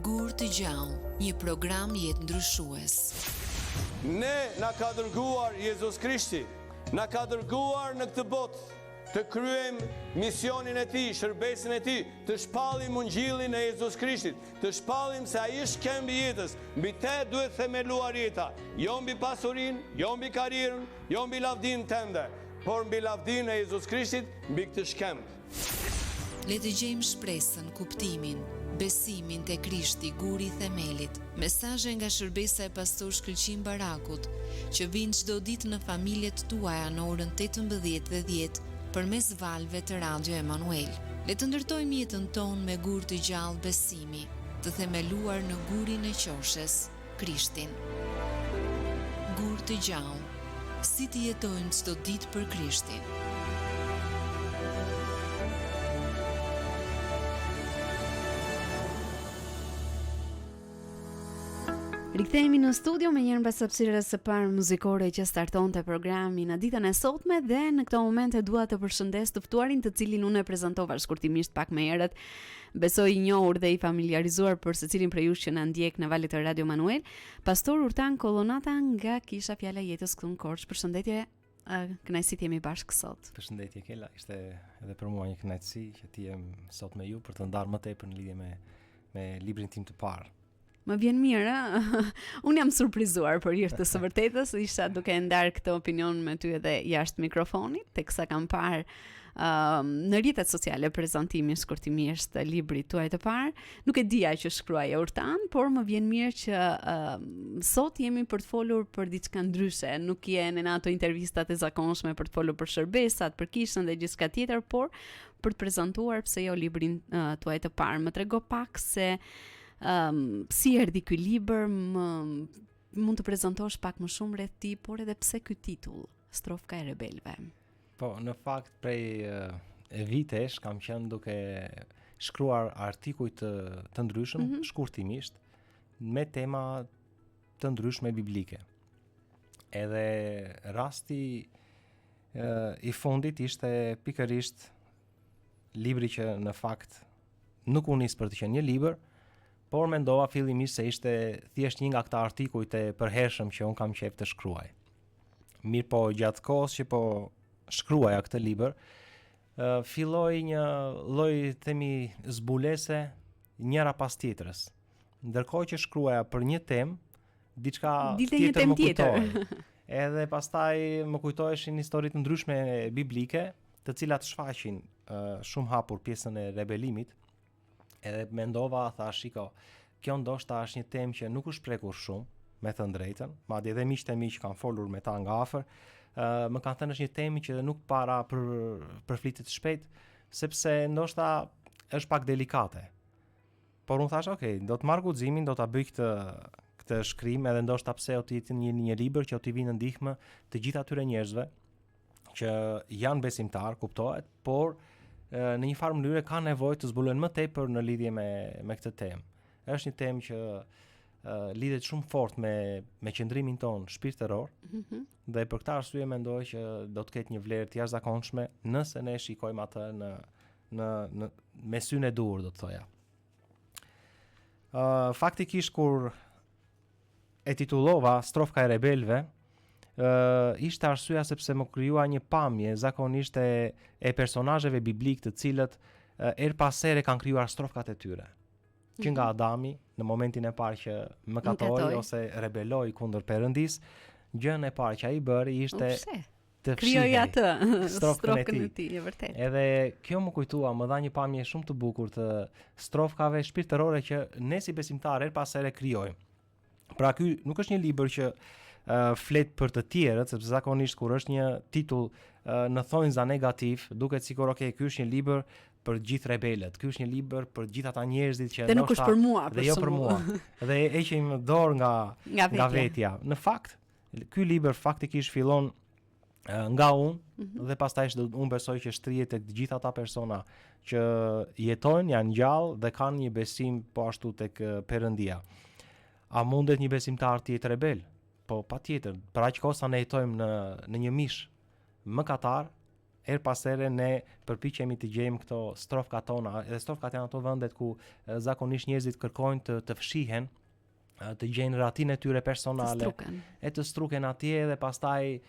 Gur të gjallë, një program jetë ndryshues. Ne na ka dërguar Jezus Krishti, na ka dërguar në këtë botë të kryejm misionin e tij, shërbesin e tij, të shpallim ungjillin e Jezus Krishtit, të shpallim se ai është këmbi jetës. Mbi te duhet themeluar jeta, jo mbi pasurinë, jo mbi karrierën, jo mbi lavdinë tënde, por mbi lavdinë e Jezus Krishtit, mbi këtë shkëmb. Le të gjejmë shpresën, kuptimin, besimin te Krishti, guri i themelit. Mesazhe nga shërbesa e pastor Shkëlqim Barakut, që vijnë çdo ditë në familjet tuaja në orën 18:10 përmes valve të Radio Emanuel. Le të ndërtojmë jetën tonë me gur të gjallë besimi, të themeluar në gurin e qoshes, Krishtin. Gur të gjallë, si të jetojmë çdo ditë për Krishtin. Rikthehemi në studio me njërën pas hapësirës së parë muzikore që startonte programin në ditën e sotme dhe në këto momente dua të përshëndes të ftuarin të cilin unë e prezantova shkurtimisht pak më herët. Besoj i njohur dhe i familiarizuar për secilin prej jush që na ndjek në valët e Radio Emanuel, Pastor Urtan Kollonata nga Kisha Fjala e Jetës këtu në Korçë. Përshëndetje, kënaqësi të jemi bashkë sot. Përshëndetje Kela, ishte edhe për mua një kënaqësi që të jem sot me ju për të ndarë më tepër në lidhje me librin tim të parë. Më vjen mirë, unë jam surprizuar për hir të së vërtetës, isha duke ndarë këtë opinion me ty edhe jashtë mikrofonit, teksa kam parë në rrjetet sociale prezantimin shkurtimisht të librit tuaj të parë. Nuk e dija që shkruaje Urtan, por më vjen mirë që sot jemi për të folur për diçka ndryshe, nuk jeni në ato intervistat e zakonshme për të folur për shërbesat, për kishën dhe gjithçka tjetër, por për të prezantuar pse jo librin tuaj të parë. Më trego pak se si erdhi ky libër, mund të prezantosh pak më shumë rreth tij, por edhe pse ky titull, Strofka e rebelëve. Po, në fakt prej vitesh kam qenë duke shkruar artikuj të ndryshëm, shkurtimisht, me tema të ndryshme biblike. Edhe rasti i fundit ishte pikërisht libri që në fakt nuk u nis për të qenë një libër, por mendova fillimisht se ishte thjesht një nga këta artikujt e përhershëm që un kam qejf të shkruaj. Mirë po, gjatë kohës që po shkruaja këtë libër, filloi një lloj themi zbulese njëra pas tjetrës. Ndërkohë që shkruaja për një temë, diçka tjetër më kujtoi. Edhe pastaj më kujtoheshin histori të ndryshme biblike, të cilat shfaqin shumë hapur pjesën e rebelimit. Edhe mendova, thash, shiko, kjo ndoshta është një temë që nuk është prekur shumë, me thënë drejtën, madje edhe miqtë e mi që kanë folur me ta nga afër, më kanë thënë është një temë që nuk para për flitet shpejt, sepse ndoshta është pak delikate. Por unë thash, okay, do të marr guximin, do ta bëj këtë shkrim, edhe ndoshta pse o të jetë një libër që o t'i vinë në ndihmë të gjithë atyre njerëzve që janë besimtar, kuptohet, por në një farë mënyrë ka nevojë të zbulojnë më tepër në lidhje me këtë temë. Është një temë që lidhet shumë fort me qëndrimin ton shpirtëror, dhe për këtë arsye mendoj që do të ketë një vlerë të jashtëzakonshme nëse ne shikojmë atë në me syne e dur, do të thoja. Faktikisht kur e titullova Strofka e rebelëve, ishte arsyeja sepse më krijua një pamje zakonisht e personazheve biblik të cilët er pas here kanë krijuar strofkat e tyre. Që nga Adami, në momentin e parë që mëkatoi ose rebeloi kundër Perëndis, gjën e parë që ai bëri ishte të krijoi atë strofkën e tij, e vërtet. Edhe kjo më kujtua, më dha një pamje shumë të bukur të strofkave shpirtërore që ne si besimtarë er pas here krijojmë. Pra ky nuk është një libër që flet për të tjerët, sepse zakonisht kur është një titull në thonjza negativ, duket sikur ky është një libër për gjithë rebelët. Ky është një libër për gjithë ata njerëzit që nuk është për mua, dhe jo për mua. Dhe heqim dorë nga vetja. Në fakt, ky libër faktikisht fillon nga unë dhe pastaj unë besoj që shtrihet tek të gjithë ata persona që jetojnë, janë gjallë dhe kanë një besim po ashtu tek Perëndia. A mundet një besimtar të jetë rebel? Po patjetër, për aq kohë sa ne jetojmë në një mish mëkatar, her pas here ne përpiqemi të gjejmë këto strofkat tona, edhe strofkat janë ato vendet ku zakonisht njerëzit kërkojnë të fshihen, të gjejnë ratinë e tyre personale, të struken atje dhe pastaj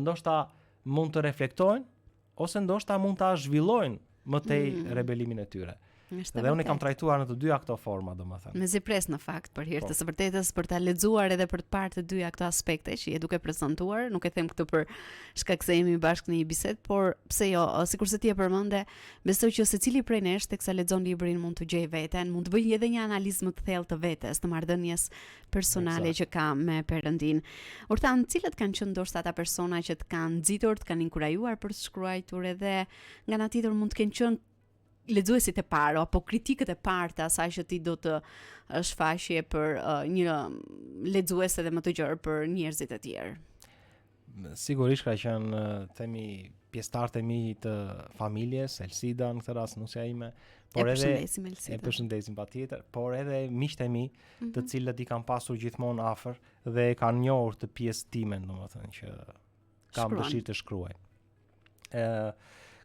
ndoshta mund të reflektojnë ose ndoshta mund ta zhvillojnë më tej rebelimin e tyre. Dhe unë kam trajtuar në të dyja këto forma, domethënë. Me zipres në fakt, për hir të së vërtetës, për ta lexuar edhe për të parë të dyja këto aspekte që je duke prezantuar, nuk e them këtë për shkak se jemi bashkë në një bisedë, por pse jo, sikur se ti e përmende, besoj që secili prej nesh teksa lexon librin mund të gjejë veten, mund të bëjë edhe një analizë më të thellë të vetes, të marrëdhënies personale që ka me Perëndin. Urtan, cilët kanë qenë ndoshta ata persona që të kanë nxitur, të kanë inkurajuar për të shkruar edhe nga ana tjetër mund të kenë qenë lexuesit e parë apo kritikët e parë të asaj që ti do të shfaqje për një lexues edhe më të gjerë për njerëzit e tjerë. Sigurisht ka qenë themi pjesëtarët e mi të familjes, Elsida në këtë rast, nusja ime, por edhe e përshëndesim patjetër, por edhe miqtë e mi, të cilët i kanë pasur gjithmonë afër dhe e kanë njohur të pjesë timen, domethënë që kam dëshirë të shkruaj.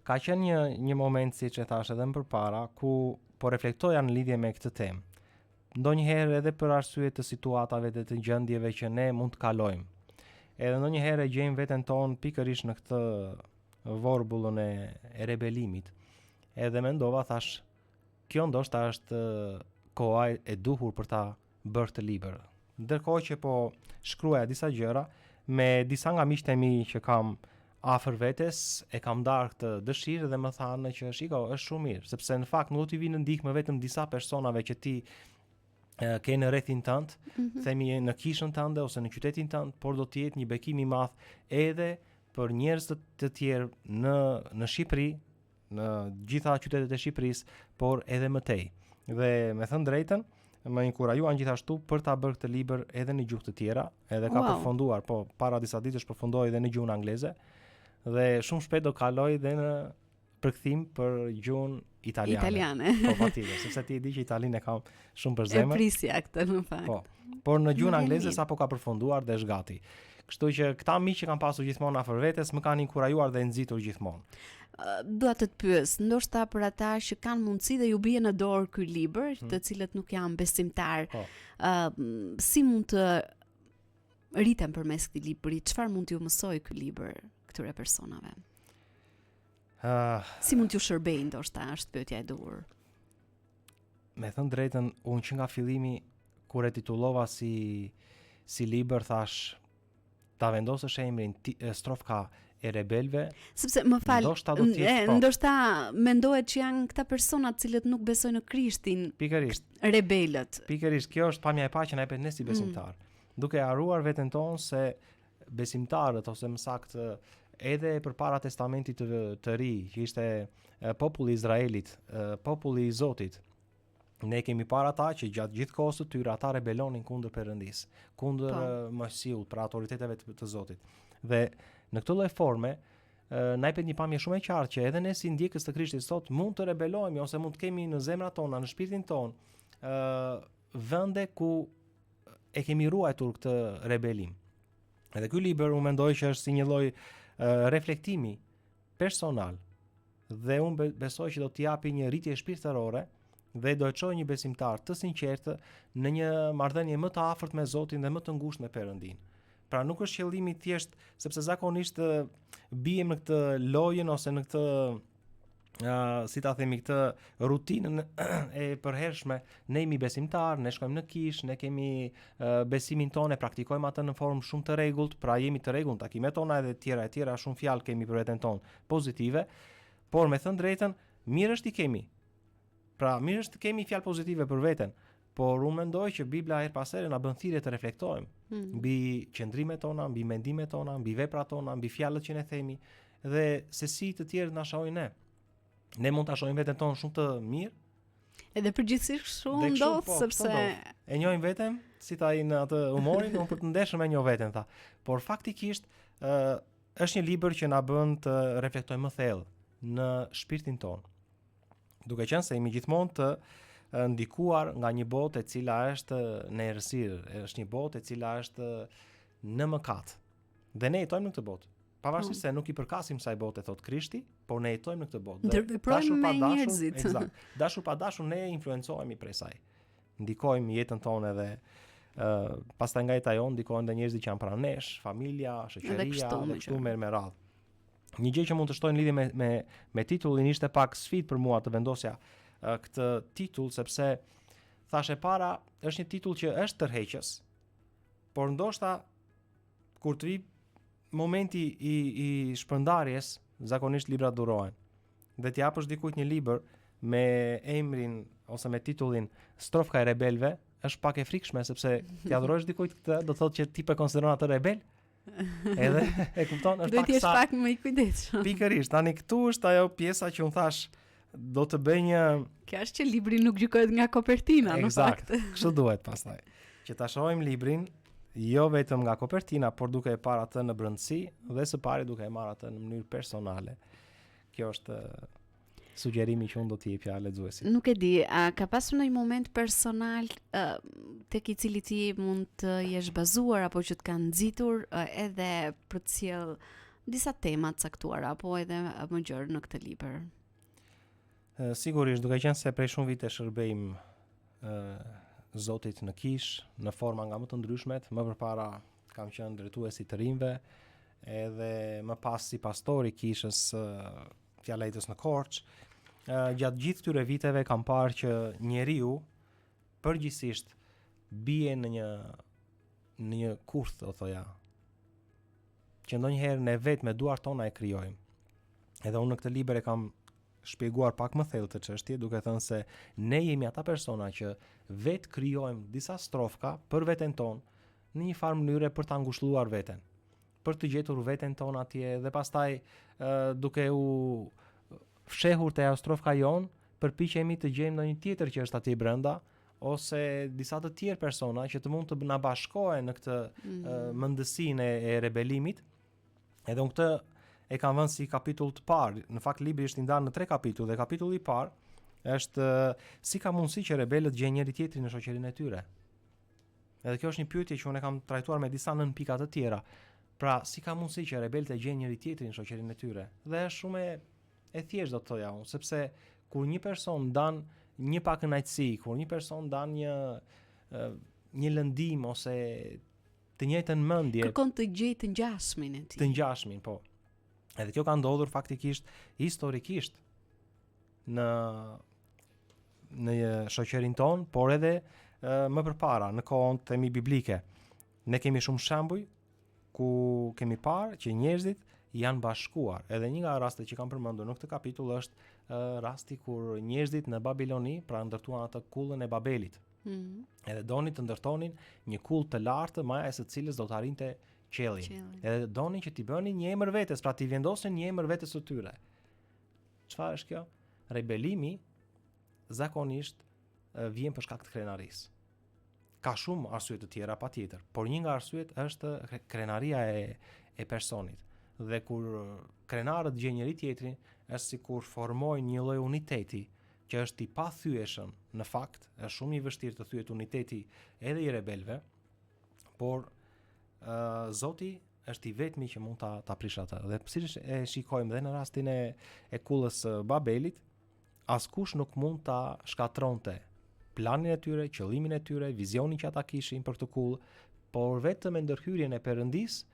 Ka qenë një moment, siç e thash edhe më përpara, ku po reflektoja në lidhje me këtë temë. Ndonjëherë edhe për arsye të situatave dhe të gjendjeve që ne mund të kalojmë. Edhe ndonjëherë gjejmë veten tonë pikërisht në këtë vorbullën e rebelimit. Edhe mendova, thash, kjo ndoshta është koha e duhur për ta bërë të libër. Ndërkohë që po shkruaja disa gjëra me disa nga miqtë e mi që kam afër vetes, e kam ndarë këtë dëshirë dhe më thanë që shiko, është shumë mirë, sepse në fakt nuk do t'i vinë ndihmë vetëm disa personave që ti ke në rrethin tënd, themi në kishën tënde ose në qytetin tënd, por do të jetë një bekim i madh edhe për njerëz të tjerë në Shqipëri, në gjitha qytetet e Shqipërisë, por edhe më tej. Dhe me thënë drejtën, më inkurajuan gjithashtu për ta bërë këtë libër edhe në gjuhë të tjera, edhe ka përfunduar, po para disa ditësh përfundoi edhe në gjuhën angleze. Dhe shumë shpejt do kaloj dhe në përkthim për gjuhën italiane. Po patjetër, sepse ti e di që italianin e kam shumë për zemër. E prisja këtë në fakt. Po. Por në gjuhën angleze sapo ka përfunduar dhe është gati. Kështu që këta miq që kanë pasur gjithmonë afër vetes më kanë inkurajuar dhe nxitur gjithmonë. Dua të të pyes, ndoshta për ata që kanë mundësi dhe ju bie në dorë ky libër, të cilët nuk janë besimtar, si mund të rriten përmes këtij libri? Çfarë mund t'ju mësojë ky libër këtyre personave? Si mund t'ju shërbejë, ndoshta është pyetja e duhur. Me thënë drejtën, unë që nga fillimi kur e titullova si libër, thash ta vendosësh emrin Strofka e rebelve. Sepse më fal, ndoshta mendohet që janë këta persona të cilët nuk besojnë në Krishtin. Pikërisht. Rebelët. Pikërisht, kjo është pamja e parë që na jepet ne si besimtar. Duke haruar veten tonë se besimtarët ose më saktë edhe përpara testamentit të ri, që ishte populli i Izraelit, populli i Zotit, ne kemi parë ata që gjatë gjithë kohës së tyre ata rebelonin kundër Perëndis, kundër Mojsiut, për autoriteteve të Zotit. Dhe në këtë lloj forme na jepet një pamje shumë e qartë që edhe ne si ndjekës të Krishtit sot mund të rebelohemi ose mund të kemi në zemrat tona, në shpirtin ton, vende ku e kemi ruajtur këtë rebelim. Edhe ky libër unë mendoj që është si një lloj reflektimi personal dhe unë besoj që do t'i japi një rritje shpirtërore dhe do të çojë një besimtar të sinqertë në një marrëdhënie më të afërt me Zotin dhe më të ngushtë me Perëndin. Pra nuk është qëllimi thjesht sepse zakonisht bijem në këtë lojën ose në këtë si ta themi këtë rutinën e përhershme, ne jemi besimtar, ne shkojmë në kish, ne kemi besimin tonë, praktikojmë atë në formë shumë të rregullt, pra jemi të rregullt, takimet tona edhe të tjera shumë fjalë kemi për veten tonë pozitive, por me thënë drejtën, mirë është i kemi. Pra mirë është të kemi fjalë pozitive për veten, por unë mendoj që Bibla her pas here na bën thirrje të reflektojmë mbi qëndrimet tona, mbi mendimet tona, mbi veprat tona, mbi fjalët që ne themi dhe se si të tjerët na shohin ne. Ne mund ta shohim veten tonë shumë të mirë. Edhe përgjithsisht shumë ndodh sepse e njohim veten, si ta i në atë humorin, unë për të ndeshëm e njoh veten tha. Por faktikisht është një libër që na bën të reflektojmë më thellë në shpirtin ton. Duke qenë se jemi gjithmonë të ndikuar nga një botë e cila është në errësirë, është një botë e cila është në mëkat. Dhe ne jetojmë në këtë botë. Pavarësisht se nuk I përkasim kësaj bote, thot Krishti, por ne jetojmë në këtë botë. Ndërveprojmë me njerëzit. Eksakt. Dashur pa dashur ne influencohemi prej saj. Ndikojmë jetën tonë edhe pastaj nga jeta jonë ndikojnë edhe njerëzit që janë pranë nesh, familja, shoqëria, dhe kështu me radhë. Një gjë që mund të shtoj në lidhje me titullin ishte pak sfidë për mua të vendosja këtë titull, sepse thashë para është një titull që është tërheqës, por ndoshta kur të vi momenti I shpërndarjes, zakonisht librat durohen. Dhe t'ja japësh dikujt një libër me emrin ose me titullin Strofka e rebelve, është pak e frikshme sepse t'ja dhurosh dikujt këtë, do thotë që ti po konsideron atë rebel. Edhe e kupton, është pak sa. Pak më I kujdesshëm. Pikërisht, tani këtu është ajo pjesa që unë thash, do të bëj një Kjo është që libri nuk gjykohet nga kopertina, në fakt. Kështu duhet pastaj. Që ta shohim librin jo vetëm nga kopertina, por duke e parë atë në brendësi dhe së pari duke e marrë atë në mënyrë personale. Kjo është sugjerimi që unë do t'i jepja lexuesit. Nuk e di, a ka pasur ndonjë moment personal tek I cili ti mund të jesh bazuar apo që të ka nxitur edhe për të sjell disa tema të caktuara apo edhe më gjerë në këtë libër? Sigurisht, duke qenë se prej shumë vite shërbejmë Zotit në kish, në forma nga më të ndryshmet, më përpara kam qenë drejtues I të rinjve, edhe më pas si pastor I kishës Fjalletës në Korç. Gjatë gjithë këtyre viteve kam parë që njeriu përgjithsisht bie në një kurth, o thoja, që ndonjëherë ne vetë me duart tona e krijojmë. Edhe unë në këtë libër e kam shpjeguar pak më thellë të çështje, duke thënë se ne jemi ata persona që vetë krijojmë disa strofka për veten tonë në një farë mënyre për ta ngushëlluar veten, për të gjetur veten tonë atje dhe pastaj duke u fshehur te ajo strofka jon, përpiqemi të gjejmë ndonjë tjetër që është atje brenda ose disa të tjerë persona që të mund të na bashkohen në këtë mendësinë e rebelimit. Edhe unë këtë e kam vënë si kapitull të parë. Në fakt libri është I ndarë në 3 kapitull dhe kapitulli I parë është si ka mundësi që rebelët gjejnë njëri tjetrin në shoqërinë e tyre. Edhe kjo është një pyetje që unë e kam trajtuar me disa nën pika të tjera. Pra, si ka mundësi që rebelët e gjejnë njëri tjetrin në shoqërinë e tyre? Dhe është shumë e thjeshtë do të thoja unë, sepse kur një person ndan një pak kënaqësi, kur një person ndan një lëndim ose të njëjtën mendje, kërkon të gjejë të ngjashmin e tij. Të ngjashmin, po. Edhe kjo ka ndodhur faktikisht historikisht në shoqërinë tonë, por edhe më përpara në kohën themi biblike. Ne kemi shumë shembuj ku kemi parë që njerëzit janë bashkuar. Edhe një nga rastet që kam përmendur në këtë kapitull është rasti kur njerëzit në Babiloni pra ndërtuan atë kullën e Babelit. Edhe donin të ndërtonin një kull të lartë, maja e së cilës do të arrinte qiellin. Edhe donin që t'i bënin një emër vetes, pra t'i vendosin një emër vetes së tyre. Çfarë është kjo? Rebelimi zakonisht vjen për shkak të krenarisë. Ka shumë arsye të tjera patjetër, por një nga arsyet është krenaria e personit. Dhe kur krenarët gjejnë njëri tjetrin, është sikur formojnë një lloj uniteti që është I pathyeshëm. Në fakt, është shumë I vështirë të thyet uniteti edhe I rebelëve, por Zoti është I vetmi që mund ta prish atë. Dhe siç e shikojmë dhe në rastin e kullës Babelit, askush nuk mund ta shkatronte planin e tyre, qëllimin e tyre, vizionin që ata kishin për këtë kull, por vetëm me ndërhyrjen e Perëndis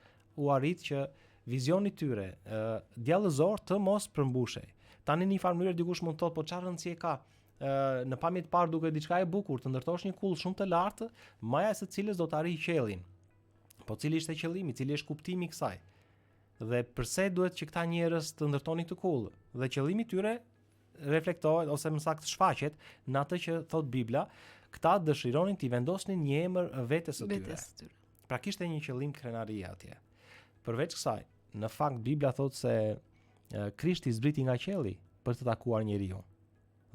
u arrit që vizioni I tyre djallëzor të mos përmbushej. Tani në një farë mënyrë dikush mund të thotë, po çfarë rëndësie ka? Në pamje të parë duke diçka e bukur të ndërtosh një kull shumë të lartë, maja e së cilës do të arrijë qiellin. Po cili ishte qëllimi, cili është kuptimi I kësaj? Dhe pse duhet që këta njerëz të ndërtonin këtë kull? Dhe qëllimi I tyre reflektohet ose më saktë shfaqet në atë që thot Bibla, këta dëshironin t'i vendosnin një emër vetes së tyre. Pra kishte një qëllim krenaria atje. Përveç kësaj, në fakt Bibla thot se Krishti zbriti nga qielli për të takuar njeriu.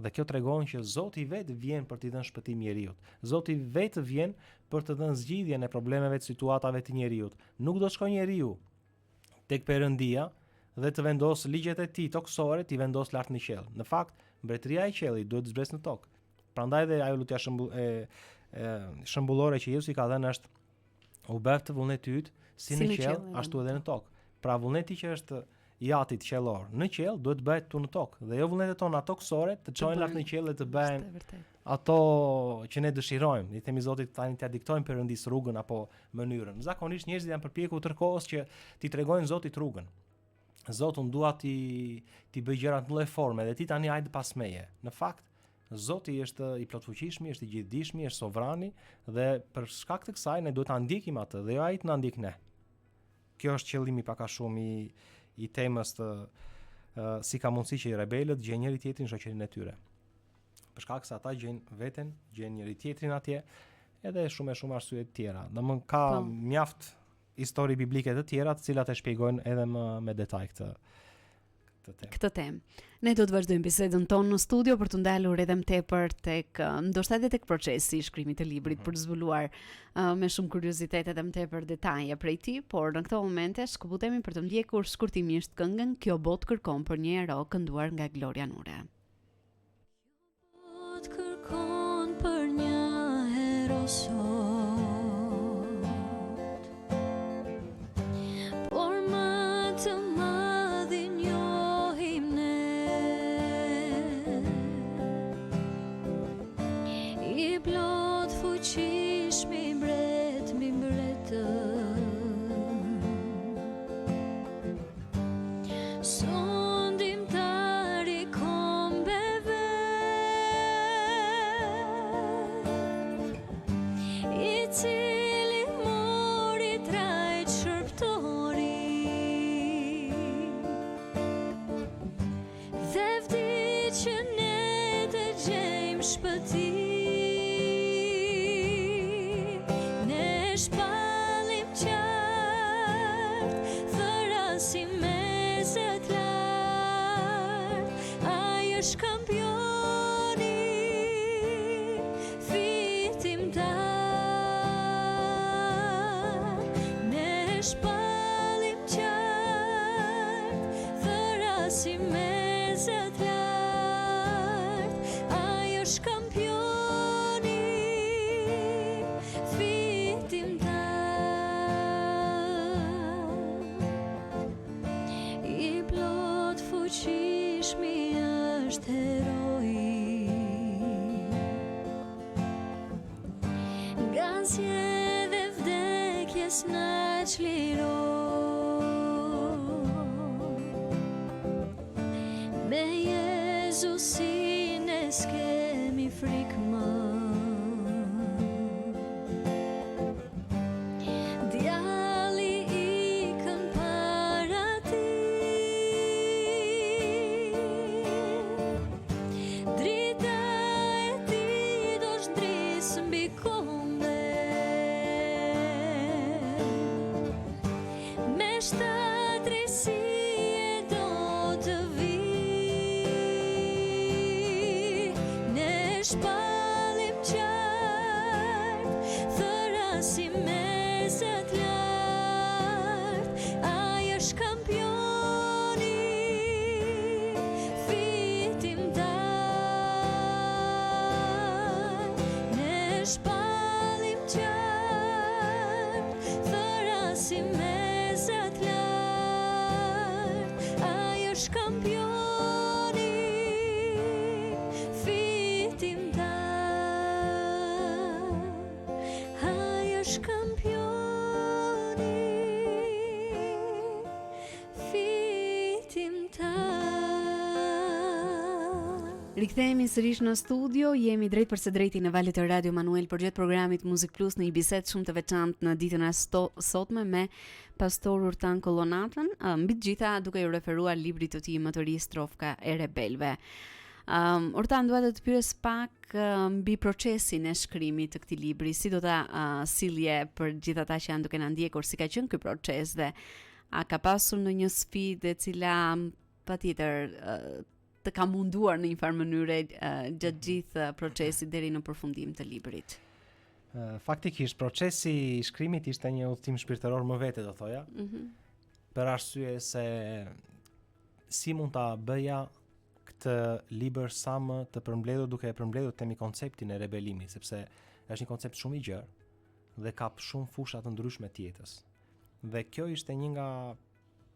Dhe kjo tregon që Zoti vetë vjen për t'i dhënë shpëtim njeriut. Zoti vetë vjen për të dhënë zgjidhjen e problemeve të situatave të njeriut. Nuk do të shkojë njeriu tek Perëndia dhe të vendos ligjet e tij toksore, t'i vendos lart në qiell. Në fakt, mbretëria e qiellit duhet të zbresë në tokë. Prandaj dhe ajo lutja shembullore që Jezusi ka dhënë është: "U bëft vullneti yt si në qiell, ashtu edhe në tokë." Pra vullneti që është i atit qiellor në qiell duhet të bëhet tu në tokë dhe jo vullnetet tona toksore të çojnë lart në qiell dhe të bëhen ato që ne dëshirojmë. I themi Zotit tani t'ia diktojmë Perëndis rrugën apo mënyrën. Zakonisht njerëzit janë përpjekur tërkohës që ti tregojnë Zotit rrugën. Zoti dua ti bëj gjërat në lloj forme dhe ti tani hajde pas meje. Në fakt Zoti është i plotfuqishëm, është i gjithdijshëm, është sovrani dhe për shkak të kësaj ne duhet ta ndjekim atë dhe jo ai të na ndjek ne. Kjo është qëllimi pak a shumë i temës të si ka mundësi që i rebelët gjejnë njëri tjetrin në shoqërinë e tyre. Për shkak se ata gjejnë veten, gjejnë njëri tjetrin atje, edhe shumë arsye të tjera. Domthon ka mjaft histori biblike të tjera të cilat e shpjegojnë edhe më me detaj këtë temë. Ne do të vazhdojmë bisedën tonë në studio për të ndalur edhe më tepër tek ndoshta edhe tek procesi i shkrimit të librit për të zbuluar me shumë kuriozitet edhe më tepër detaje prej tij, por në këto momente shkëputemi për të ndjekur shkurtimisht këngën Kjo botë kërkon për një ero kënduar nga Gloria Nure. Kjo botë kërkon për një ero Rikthehemi sërish në studio, jemi drejt për së drejti në valët e Radio Manuel për gjatë programit Muzik Plus në një bisedë shumë të veçantë në ditën e sotme me pastor Urtan Kollonatën, mbi të gjitha duke ju referuar librit të tij më të ri Strofka e rebelëve. Urtan, dua të pyes pak mbi procesin e shkrimit të këtij libri, si do ta sillje për gjithë ata që janë duke na ndjekur, si ka qenë ky proces dhe a ka pasur ndonjë sfidë e cila patjetër të ka munduar në një farë mënyrë gjatë gjithë procesit deri në përfundim të librit. Faktikisht procesi i shkrimit ishte një udhëtim shpirtëror më vete, do thoja. Për arsye se si mund ta bëja këtë libër sa më të përmbledhur duke e përmbledhur temi konceptin e rebelimit, sepse është një koncept shumë i gjerë dhe ka shumë fusha të ndryshme të jetës. Dhe kjo ishte një nga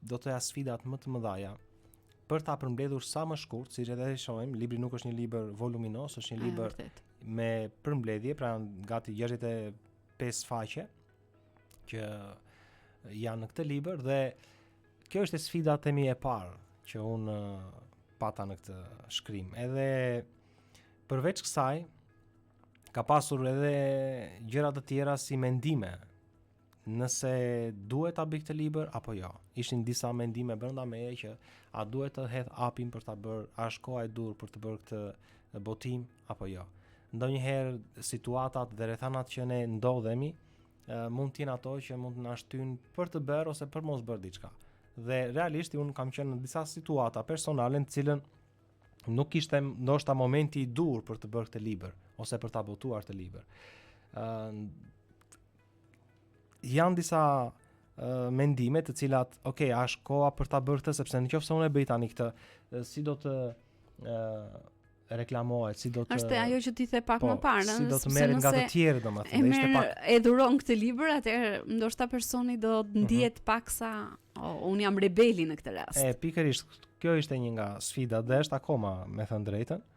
do të ja sfidat më të mëdha për ta përmbledhur sa më shkurt, siç edhe shohim, libri nuk është një libër voluminos, është një libër vërtet. me përmbledhje, pra gati 65 faqe që janë në këtë libër dhe kjo është sfida themi e parë që unë pata në këtë shkrim. Edhe përveç kësaj ka pasur edhe gjëra të tjera si mendime nëse duhet ta bëj këtë libër apo jo. Ishin disa mendime brenda meje që a duhet të hedh hapin për ta bërë, a është koha e dur për të bërë këtë botim apo jo. Ndonjëherë situatat dhe rrethanat që ne ndodhemi mund të jenë ato që mund të na shtyn për të bërë ose për mos bërë diçka. Dhe realisht unë kam qenë në disa situata personale në të cilën nuk ishte ndoshta momenti i dur për të bërë këtë libër ose për ta botuar këtë libër. Janë disa mendime të cilat, a është koha për ta bërë këtë, sepse nëse unë e bëj tani këtë, si do të reklamohet, si do të Është ajo që ti the pak më parë, si do të merret nga të tjerë domethënë, ishte pak e dhuron këtë libër, atëherë ndoshta personi do të ndihet paksa unë jam rebeli në këtë rast. Pikërisht, kjo ishte një nga sfidat dhe është akoma, me thënë drejtën.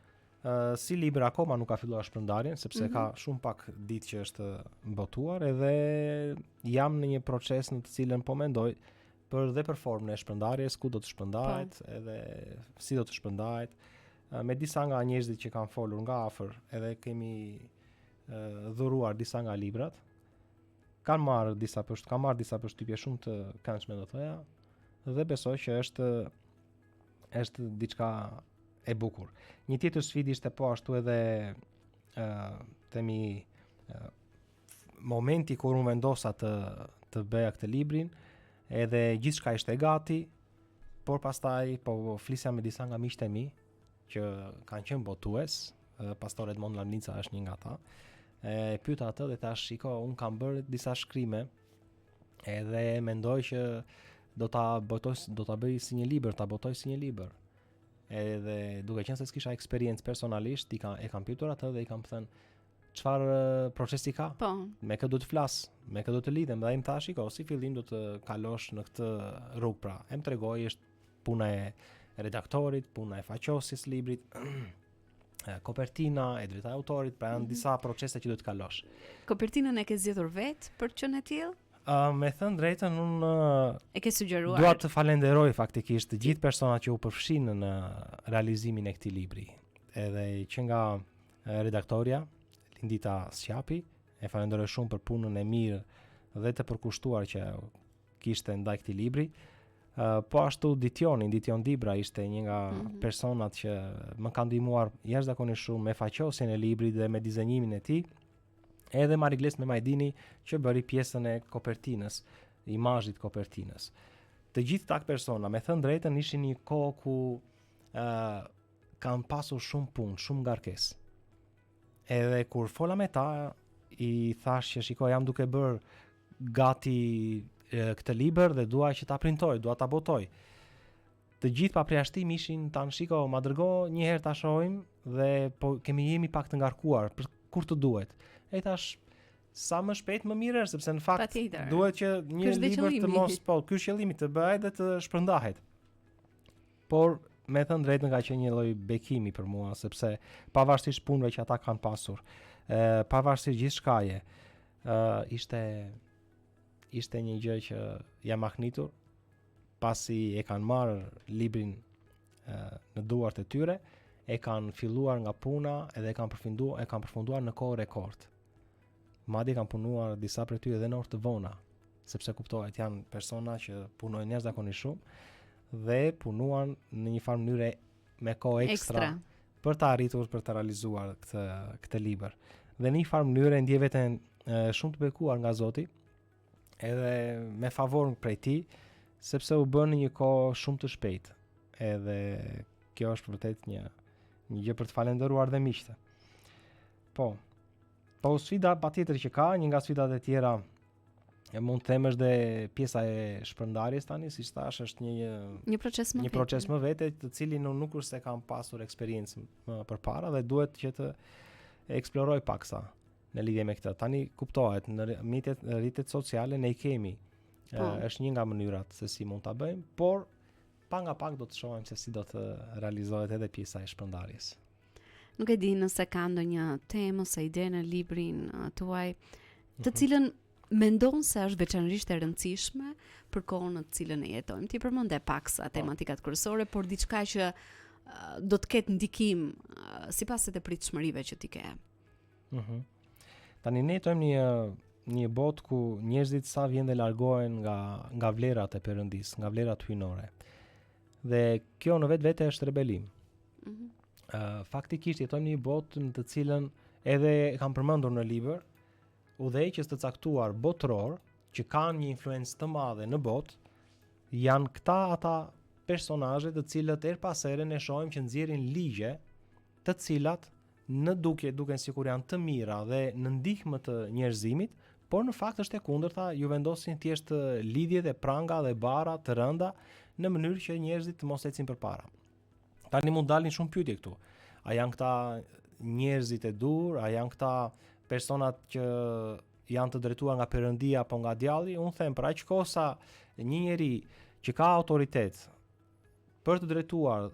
Si libër akoma nuk ka filluar shpërndarjen, sepse ka shumë pak ditë që është botuar, edhe jam në një proces në të cilën po mendoj për formën e shpërndarjes, ku do të shpërndahet, edhe si do të shpërndahet. Me disa nga njerëzit që kanë folur nga afër, edhe kemi dhuruar disa nga librat. Kam marrë disa përshtypje shumë të këndshme, do thoya, dhe besoj që është diçka e bukur. Një tjetër sfidë ishte po ashtu edhe momenti kur unë vendosa të bëja këtë librin, edhe gjithçka ishte gati, por pastaj po flisja me disa nga miqtë e mi që kanë qenë botues, pastor Edmond Lamnica është një nga ata. E pyeta atë dhe thash, shiko, unë kam bërë disa shkrime, edhe mendoj që do ta bëj si një libër, ta botoj si një libër. Edhe duke qenë se s'kisha eksperiencë personalisht, e kam pyetur atë dhe i kam thënë çfarë procesi ka. Po. Me kë do të flas, me kë do të lidhem, dhe ai më tha, shiko, si fillim do të kalosh në këtë rrugë, pra. Em tregoi është puna e redaktorit, puna e faqosjes librit, kopertina, e drejta e autorit, pra janë disa procese që do të kalosh. Kopertinën e ke zgjedhur vetë për të qenë e tillë? Me thënë drejtën, unë e ke sugjeruar. Dua të falenderoj faktikisht të gjithë personat që u përfshinë në realizimin e këtij libri. Edhe që nga redaktoria Lindita Sjapi, e falenderoj shumë për punën e mirë dhe të përkushtuar që kishte ndaj këtij libri. Po ashtu Dition Dibra ishte një nga personat që më kanë ndihmuar jashtëzakonisht shumë me faqosjen e librit dhe me dizenjimin e tij. Edhe Marigles me Majdini që bëri pjesën e kopertinës, imazhit kopertinës. Të gjithë këta persona, me thënë drejtën, ishin një kohë ku kanë pasur shumë punë, shumë ngarkesë. Edhe kur fola me ta, i thash që shiko, jam duke bërë gati këtë libër dhe dua që ta printoj, dua ta botoj. Të gjithë pa përjashtim ishin tanë, shiko, ma dërgo një herë ta shohim dhe po jemi pak të ngarkuar për kur të duhet. E thash, sa më shpejt më mirë, sepse në fakt duhet që një libër të mos, ky është qëllimi, të bëhet dhe të shpërndahet. Por me thënë drejtën ka qenë një lloj bekimi për mua, sepse pavarësisht punëve që ata kanë pasur, pavarësisht gjithçkaje, ishte një gjë që jam mahnitur pasi e kanë marrë librin në duart e tyre, e kanë filluar nga puna edhe e kanë përfunduar në kohë rekord. Madje kanë punuar disa prej tyre edhe në orë të vona, sepse kuptohet janë persona që punojnë jashtëzakonisht shumë dhe punuan në një farë mënyre me kohë ekstra për të arritur, për të realizuar këtë libër. Dhe në një farë mënyre ndjej veten shumë të bekuar nga Zoti, edhe me favor prej tij, sepse u bën në një kohë shumë të shpejtë. Edhe kjo është vërtet një gjë për të falendëruar dhe miqtë. Po sfida patjetër që ka, një nga sfidat e tjera mund të them është dhe pjesa e shpërndarjes tani, siç thash, është një proces më vete, të cilin unë nuk është se kam pasur eksperiencë më përpara dhe duhet që të eksploroj paksa në lidhje me këtë. Tani kuptohet, në rrjetet sociale ne kemi Është një nga mënyrat se si mund ta bëjmë, por pa nga pak do të shohim se si do të realizohet edhe pjesa e shpërndarjes. Nuk e di nëse ka ndonjë temë ose ide në librin tuaj, të cilën mendon se është veçanërisht e rëndësishme për kohën në të cilën e jetojmë. Ti përmend pak sa tematikat kryesore, por diçka që do të ketë ndikim sipas të pritshmërive që ti ke. Tani ne jetojmë një botë ku njerëzit sa vjen dhe largohen nga vlerat e Perëndis, nga vlerat hyjnore. Dhe kjo në vetvete është rebelim. Faktikisht jetojmë një botë në të cilën edhe kam përmendur në libër, udhëheqës të caktuar botëror që kanë një influencë të madhe në botë, janë ata personazhe të cilët her pas here ne shohim që nxjerrin ligje të cilat në duken sikur janë të mira dhe në ndihmë të njerëzimit, por në fakt është e kundërta, ju vendosin thjesht lidhje dhe pranga dhe bara të rënda në mënyrë që njerëzit të mos ecin përpara. Tani mund dalin shumë pyetje këtu. A janë këta njerëzit e dur, a janë këta personat që janë të drejtuar nga Perëndia apo nga djalli? Unë them për aq kohë sa një njeri që ka autoritet për të drejtuar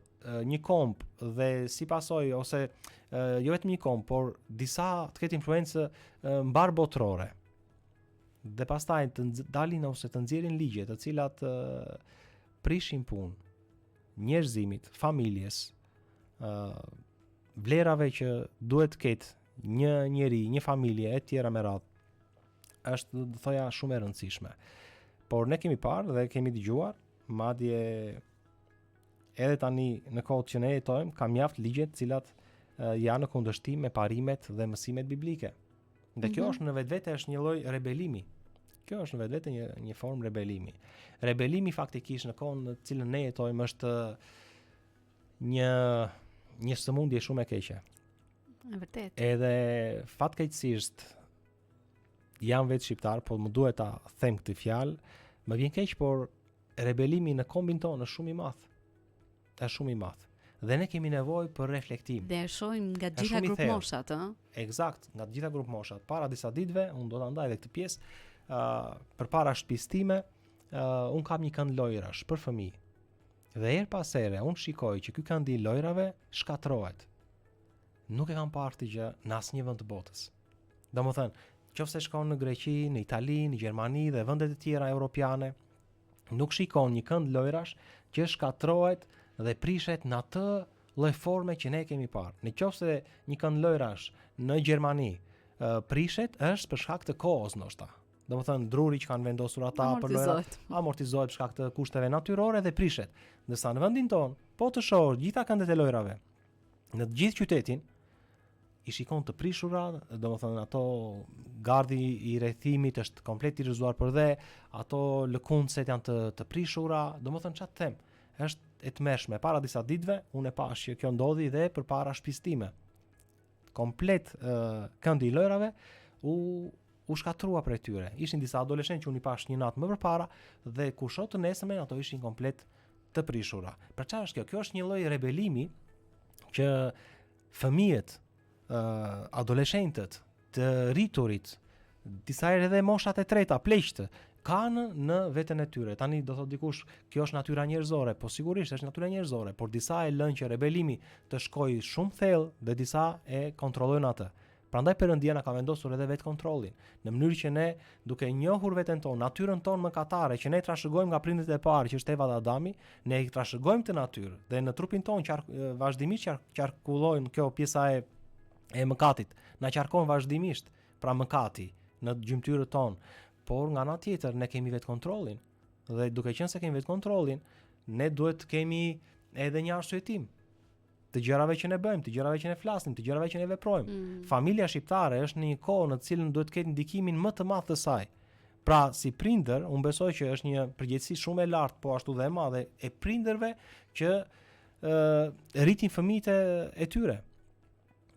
një komp dhe si pasojë ose jo vetëm një komp, por disa të ketë influencë mbar botërore. Dhe pastaj të dalin ose të nxjerrin ligje të cilat prishin punë njerëzimit, familjes, vlerave që duhet të ketë një njeri, një familje e tjera me radhë, është do thoja shumë e rëndësishme. Por ne kemi parë dhe kemi dëgjuar, madje edhe tani në kohët që ne jetojmë, ka mjaft ligje të cilat janë në kundërshtim me parimet dhe mësimet biblike. Dhe kjo është në vetvete është një lloj rebelimi. Kjo është në vetvete një formë rebelimi. Rebelimi faktikisht në kohën në cilën ne jetojmë është një sëmundje shumë e keqe. E vërtet. Edhe fatkeqësisht jam vetë shqiptar, po më duhet ta them këtë fjalë, më vjen keq, por rebelimi në kombin tonë është shumë i madh. Është shumë i madh. Dhe ne kemi nevojë për reflektim. Dhe e shohim nga gjitha grup moshat, ëh? Eksakt, nga gjitha grup moshat. Para disa ditëve unë do ta ndaj edhe këtë pjesë, përpara shtëpisë time, unë kam një kënd lojrash për fëmijë. Dhe her pas here unë shikoj që ky kënd i lojrave shkatrohet. Nuk e kam parë këtë gjë në asnjë vend të botës. Domethënë, qofse shkon në Greqi, në Itali, në Gjermani dhe vendet e tjera europiane, nuk shikon një kënd lojrash që shkatrohet dhe prishet në atë lloj forme që ne kemi parë. Në qofse një kënd lojrash në Gjermani prishet, është për shkak të kohës ndoshta. Domethënë druri që kanë vendosur ata për lojrat amortizohet për shkak të kushteve natyrore dhe prishet. Ndërsa në vendin ton, po të shohësh gjitha këndet e lojrave në të gjithë qytetin, i shikon të prishura, domethënë ato gardi i rrethimit është komplet i rrëzuar për dhe, ato lëkundset janë të prishura, domethënë çfarë them, është e tmerrshme. Para disa ditëve unë e pash që kjo ndodhi dhe përpara shtëpisë time. Komplet këndi i lojrave u shkatrua prej tyre. Ishin disa adoleshentë që unë i pash një natë më përpara dhe kur shoh të nesërmen ato ishin komplet të prishura. Për çfarë është kjo? Kjo është një lloj rebelimi që fëmijët, adoleshentët, të rriturit, disa herë edhe moshat e treta, pleqtë, kanë në veten e tyre. Tani do thotë dikush, kjo është natyra njerëzore, po sigurisht është natyra njerëzore, por disa e lënë që rebelimi të shkojë shumë thellë dhe disa e kontrollojnë atë. Prandaj Perëndia na ka vendosur edhe vetë kontrollin, në mënyrë që ne, duke njohur veten tonë, natyrën tonë mëkatare që ne trashëgojmë nga prindërit e parë, që është Eva dhe Adami, ne i trashëgojmë të natyrë dhe në trupin tonë vazhdimisht qarkullojnë kjo pjesa e mëkatit, na qarkon vazhdimisht pra mëkati në gjymtyrën tonë, por nga ana tjetër ne kemi vetë kontrollin dhe duke qenë se kemi vetë kontrollin, ne duhet të kemi edhe një arsyetim të gjërave që ne bëjmë, të gjërave që ne flasim, të gjërave që ne veprojmë. Familja shqiptare është në një kohë në të cilën duhet të ketë ndikimin më të madh të saj. Pra, si prindër, unë besoj që është një përgjegjësi shumë e lartë, po ashtu dhe e madhe e prindërve që rritin fëmijët e tyre.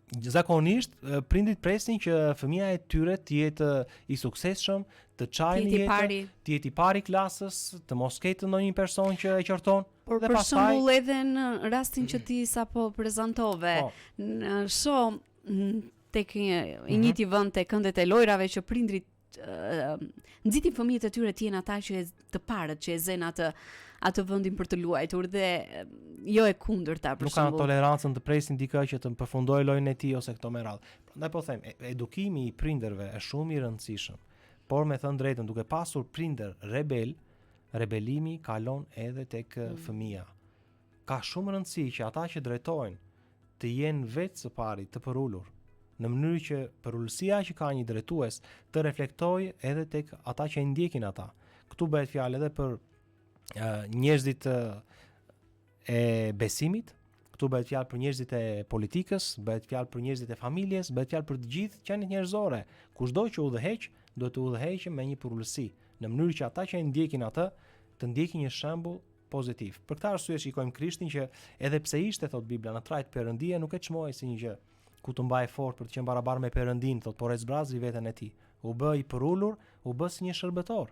Zakonisht prindit presin që fëmia e tyre të jetë i suksesshëm, të çajë në jetë, të jetë i pari klasës, të mos ketë ndonjë person që e qorton. Por për shembull edhe në rastin që ti sapo prezantove, në shoh tek i njëjti vend te këndet e lojrave që prindrit nxitin fëmijët e tyre të jenë ata që të parët që e zën atë vendin për të luajtur dhe jo e kundërta për Nuk kanë shembull. tolerancën të presin dikë që të përfundojë lojën e tij ose këto me radhë. Prandaj po them, edukimi i prindërve është shumë i rëndësishëm. Por me thënë drejtën, duke pasur prindër rebelimi kalon edhe tek fëmia. Ka shumë rëndësi që ata që drejtojnë të jenë vetë së pari të përullur, në mënyrë që përullësia që ka një drejtues të reflektojë edhe tek ata që e ndjekin ata. Këtu bëhet fjalë edhe për njerëzit e besimit, këtu bëhet fjalë për njerëzit e politikës, bëhet fjalë për njerëzit e familjes, bëhet fjalë për të gjithë qenit njerëzore. Kushdo që udhëheq, duhet të udhëheqë me një përullësi, në mënyrë që ata që e ndjekin atë të ndjekin një shembull pozitiv. Për këtë arsye shikojmë Krishtin që edhe pse ishte thot Bibla në trajt Perëndia, nuk e çmoi si një gjë ku të mbajë fort për të qenë barabar me Perëndin, thot, por e zbrazi veten e tij. U bë i përullur, u bë si një shërbëtor.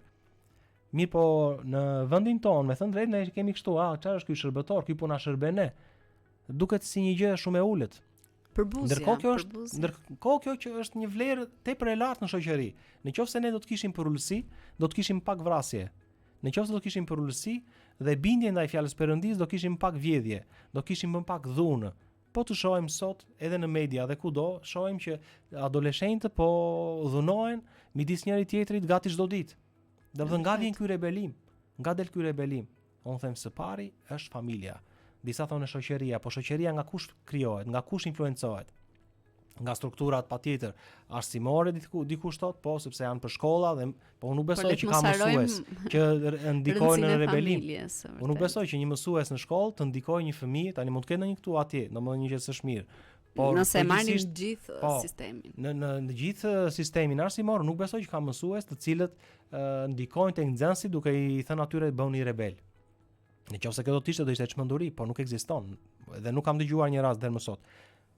Mirë, po në vendin tonë, me thënë drejt, ne kemi kështu, çfarë është ky shërbëtor, ky puna shërben ne. Duket si një gjë shumë e ulët. Ndërkohë kjo që është një vlerë tepër e lartë në shoqëri. Nëse ne do të kishim përullësi, do të kishim pak vrasje. Nëse do të kishim përullësi dhe bindje ndaj fjalës Perëndis, do kishim pak vjedhje, do kishim më pak dhunë. Po të shohim sot edhe në media dhe kudo, shohim që adoleshentët po dhunohen midis njëri tjetrit gati çdo ditë. Domethënë nga vjen ky rebelim, nga del ky rebelim. Unë them së pari është familja. Disa thonë shoqëria, po shoqëria nga kush krijohet, nga kush influencohet? Nga strukturat patjetër arsimore dikush thot, po sepse janë për shkolla dhe po unë nuk besoj që ka mësues që ndikojnë në rebelim. Unë nuk besoj që një mësues në shkollë të ndikojë një fëmijë, tani mund të ketë ndonjë këtu atje, domethënë një gjë s'është mirë. Por nëse marrim gjithë sistemin. Në gjithë sistemin arsimor nuk besoj që ka mësues të cilët ndikojnë tek nxënësi duke i thënë atyre bëuni rebel. Nëse kjo do të ishte çmenduri, po nuk ekziston dhe nuk kam dëgjuar një rast deri më sot.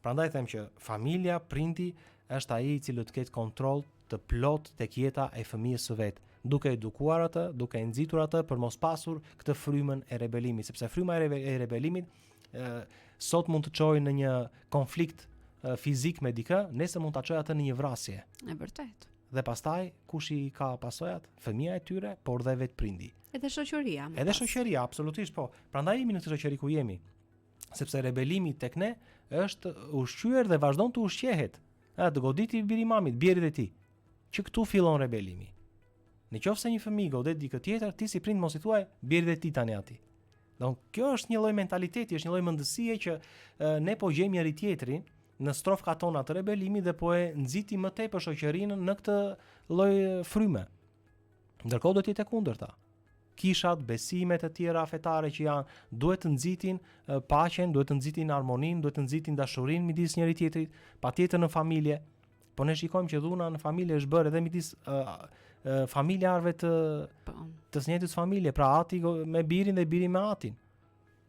Prandaj them që familja, prindi është ai i cili të ketë kontroll të plot tek jeta e fëmijës së vet, duke edukuar atë, duke nxitur atë për mos pasur këtë frymën e rebelimit, sepse fryma e rebelimit sot mund të çojë në një konflikt fizik me dikë, nesër mund ta çojë atë në një vrasje. E vërtet. Dhe pastaj kush i ka pasojat? Fëmia e tyre, por dhe vetë prindi. Edhe shoqëria. Edhe shoqëria, absolutisht po. Prandaj jemi në këtë shoqëri ku jemi. Sepse rebelimi tek ne është ushqyer dhe vazhdon të ushqehet. Të goditi biri mamit, bjerit e tij. Që këtu fillon rebelimi. Nëse një fëmijë godet dikë tjetër, ti si prind mos i thuaj bjerit e tij tani atij. Kjo është një lloj mentaliteti, është një lloj mendësie që ne po gjejmë njëri tjetrin në strofkat tona të rebelimit dhe po e nxiti më tepër shoqërinë në këtë lloj fryme. Ndërkohë do të jetë e kundërta. Kishat, besimet e tjera fetare që janë, duhet të nxitin paqen, duhet të nxitin armoninë, duhet të nxitin dashurinë midis njëri tjetrit, patjetër në familje. Po ne shikojmë që dhuna në familje është bërë edhe midis familjarëve të njëjtës familje, pra ati me birin dhe biri me atin.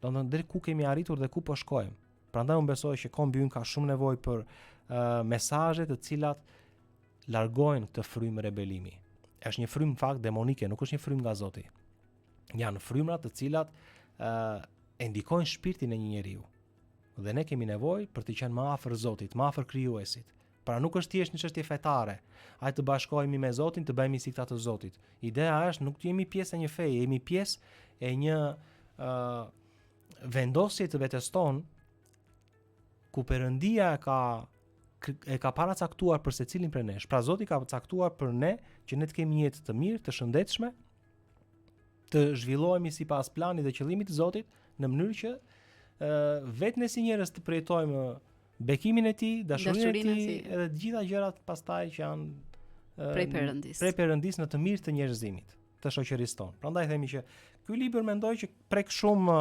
Domethënë deri ku kemi arritur dhe ku po shkojmë. Prandaj unë besoj që kombi ynë ka shumë nevojë për mesazhe të cilat largojnë këtë frymë rebelimi. Është një frymë në fakt demonike, nuk është një frymë nga Zoti. Janë frymra të cilat e ndikojnë shpirtin e një njeriu. Dhe ne kemi nevojë për të qenë më afër Zotit, më afër krijuesit. Pra nuk është thjesht një çështje fetare. Hajde të bashkohemi me Zotin, të bëhemi si këta të Zotit. Ideja është nuk jemi pjesë e një feje, jemi pjesë e një vendosje të vetes tonë ku Perëndia e ka paracaktuar për secilin prej nesh. Pra Zoti ka caktuar për ne që ne të kemi një jetë të mirë, të shëndetshme, të zhvillohemi sipas planit dhe qëllimit të Zotit, në mënyrë që vetë ne si njerëz të përjetojmë bekimin e tij, dashurinë e tij edhe të gjitha gjërat pastaj që janë prej Perëndis në të mirë të njerëzimit, të shoqërisë tonë. Prandaj themi që ky libër mendoj që prek shumë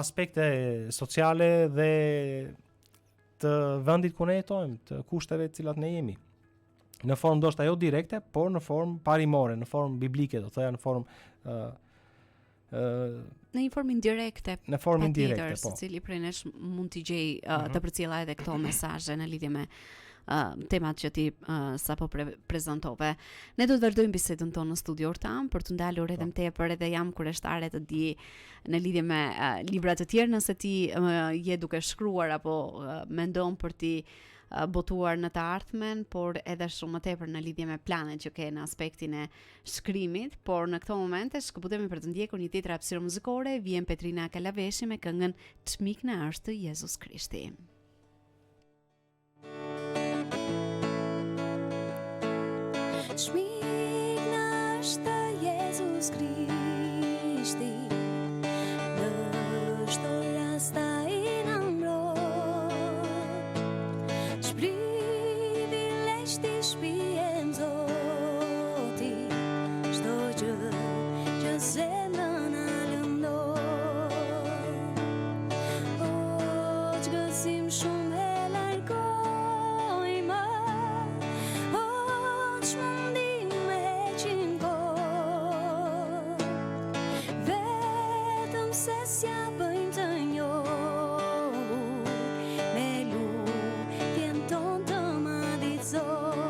aspekte sociale dhe të vendit ku ne jetojmë, të kushteve të cilat ne jemi. Në formë ndoshta jo direkte, por në formë parimore, në formë biblike, do thoya në formë në një formë indirekte. Në formë indirekte, po. Secili prej nesh mund t'i gjej të përcjellë edhe këto mesazhe në lidhje me temat që ti sapo prezantove. Ne do të vazhdojmë bisedën tonë në studion tan për të ndalur edhe më tepër, edhe jam kurioztare të di në lidhje me libra të tjerë nëse ti je duke shkruar apo mendon për ti botuar në të ardhmen, por edhe shumë më tepër në lidhje me planet që ke në aspektin e shkrimit, por në këto momente shkëputemi për të ndjekur një tjetër hapësirë muzikore, vjen Petrina Kalaveshi me këngën Çmik na është Jezus Krishti. Çmik na është Jezus Krishti, në shtorasta i në mbrojt, shprivilegjti shpijen Zoti, çdo gjë që zemrën na lëndon. O, çgësim shumë e largojmë, o, ç'mundim me heqim kohë, vetëm se s'ja bëjmë të njohur, me lutjen tonë të madhit Zot.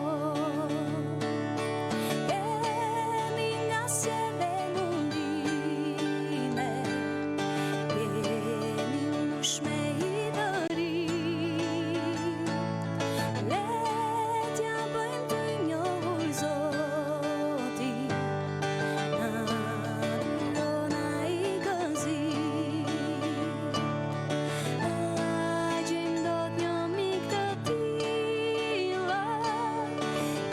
Jemi nga sjellë e mundime, jemi mush me hidëri, letja bëjmë të njohur Zotin, na duron ai gëzi. Gjejmë dot një mik të tillë,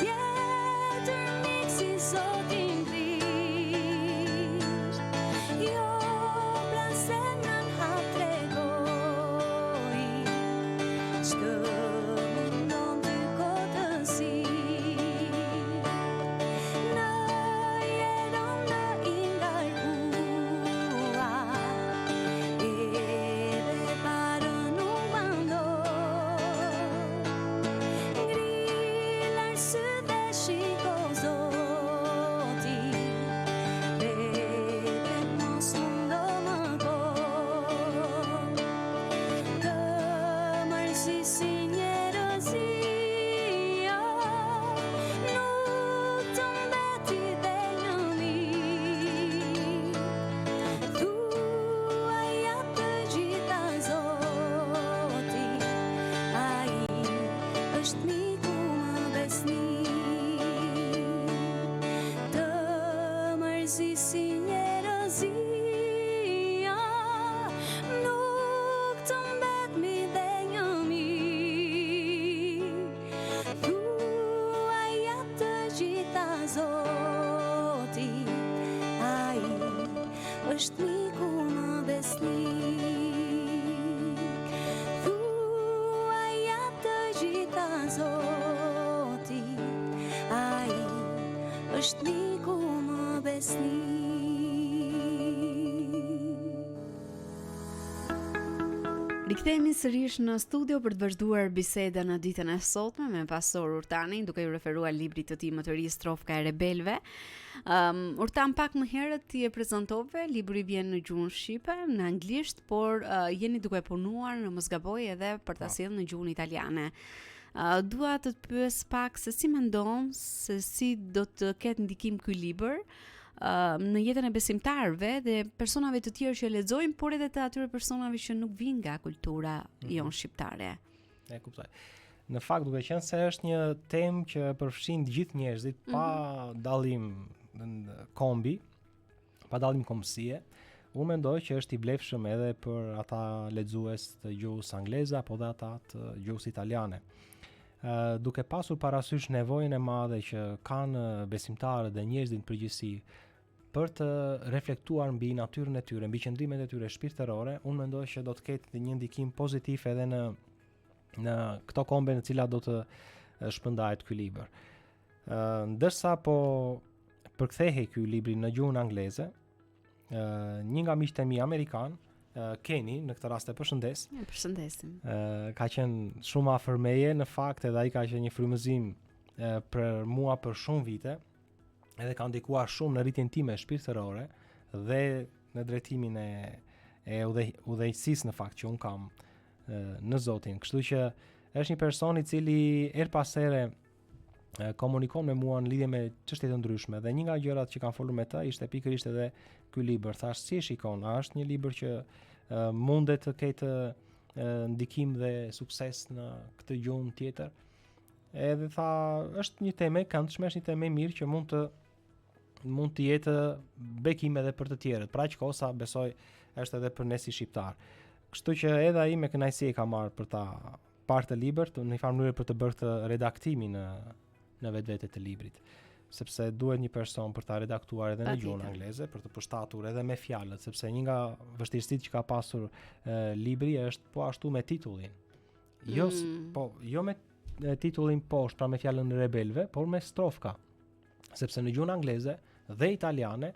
tjetër mik si Zotin Krisht. Jo, pra zemrën hap tregoj, ç'të mundon ty kotësi. Në jetën në ingarkuar, edhe parën nuk bandon. Ngrilar syt dhe shiko Zotin, vetëm mos mundo më kohë. Të mërzisi njerëzia, nuk të mbeti dhe një mik. Thuaj atë gjitha Zoti, ai është miku më besnik. Të mërzisi njerëzia, nuk të mbet mi dhe një mik. Thuaj atë gjitha Zoti, ai është miku më besnik. Thuaj atë gjitha Zoti, ai është miku më besnik. Rikthehemi sërish në studio për të vazhduar bisedën në ditën e sotme me pastor Urtanin, duke ju referuar librit të tij më të ri Strofka e rebelëve. Urtan, pak më herët ti e prezantove, libri vjen në gjuhën shqipe, në anglisht, por jeni duke punuar, në mos gaboj, edhe për ta sjellë në gjuhën italiane. Dua të të pyes pak se si mendon se si do të ketë ndikim ky libër në jetën e besimtarëve dhe personave të tjerë që lexojnë, por edhe të atyre personave që nuk vinë nga kultura jonë shqiptare. E kuptoj. Në fakt duke qenë se është një temë që përfshin të gjithë njerëzit pa dallim kombi, pa dallim kombësie, unë mendoj që është i blefshëm edhe për ata lexues të gjuhës angleze apo dhe ata të gjuhës italiane. Duke pasur parasysh nevojën e madhe që kanë besimtarët dhe njerëzit në përgjithësi për të reflektuar mbi natyrën e tyre, mbi qëndrimet e tyre shpirtërore, unë mendoj që do të ketë një ndikim pozitiv edhe në këto kombe në cilat do të shpërndahet ky libër. Ndërsa po përkthehej ky libri në gjuhën angleze, një nga miqtë e mi amerikan, Kenny, në këtë rast e përshëndes. Përshëndesim. Ka qenë shumë afër meje, në fakt edhe ai ka qenë një frymëzim për mua për shumë vite, edhe ka ndikuar shumë në rritjen time shpirtërore dhe në drejtimin e udhëheqësisë në fakt që un kam në Zotin. Kështu që është një person i cili her pas here komunikon me mua në lidhje me çështje të ndryshme dhe një nga gjërat që kam folur me të ishte pikërisht edhe ky libër. Thash, si e shikon? A është një libër që mundet të ketë ndikim dhe sukses në këtë gjuhë tjetër. Edhe tha, është një temë e këndshme, është një temë e mirë që mund të jetë bekim edhe për të tjerët. Pra që kosa besoj është edhe për ne si shqiptar. Kështu që edhe ai me kënaqësi e ka marrë për ta parë të librit, në një farë mënyrë për të bërë të redaktimin në vetvete të librit, sepse duhet një person për ta redaktuar edhe në gjuhën angleze, për të përshtatur edhe me fjalët, sepse një nga vështirësitë që ka pasur libri është po ashtu me titullin. Jo me titullin poshtë, pra me fjalën rebelve, por me strofka. Sepse në gjuhën angleze dhe italiane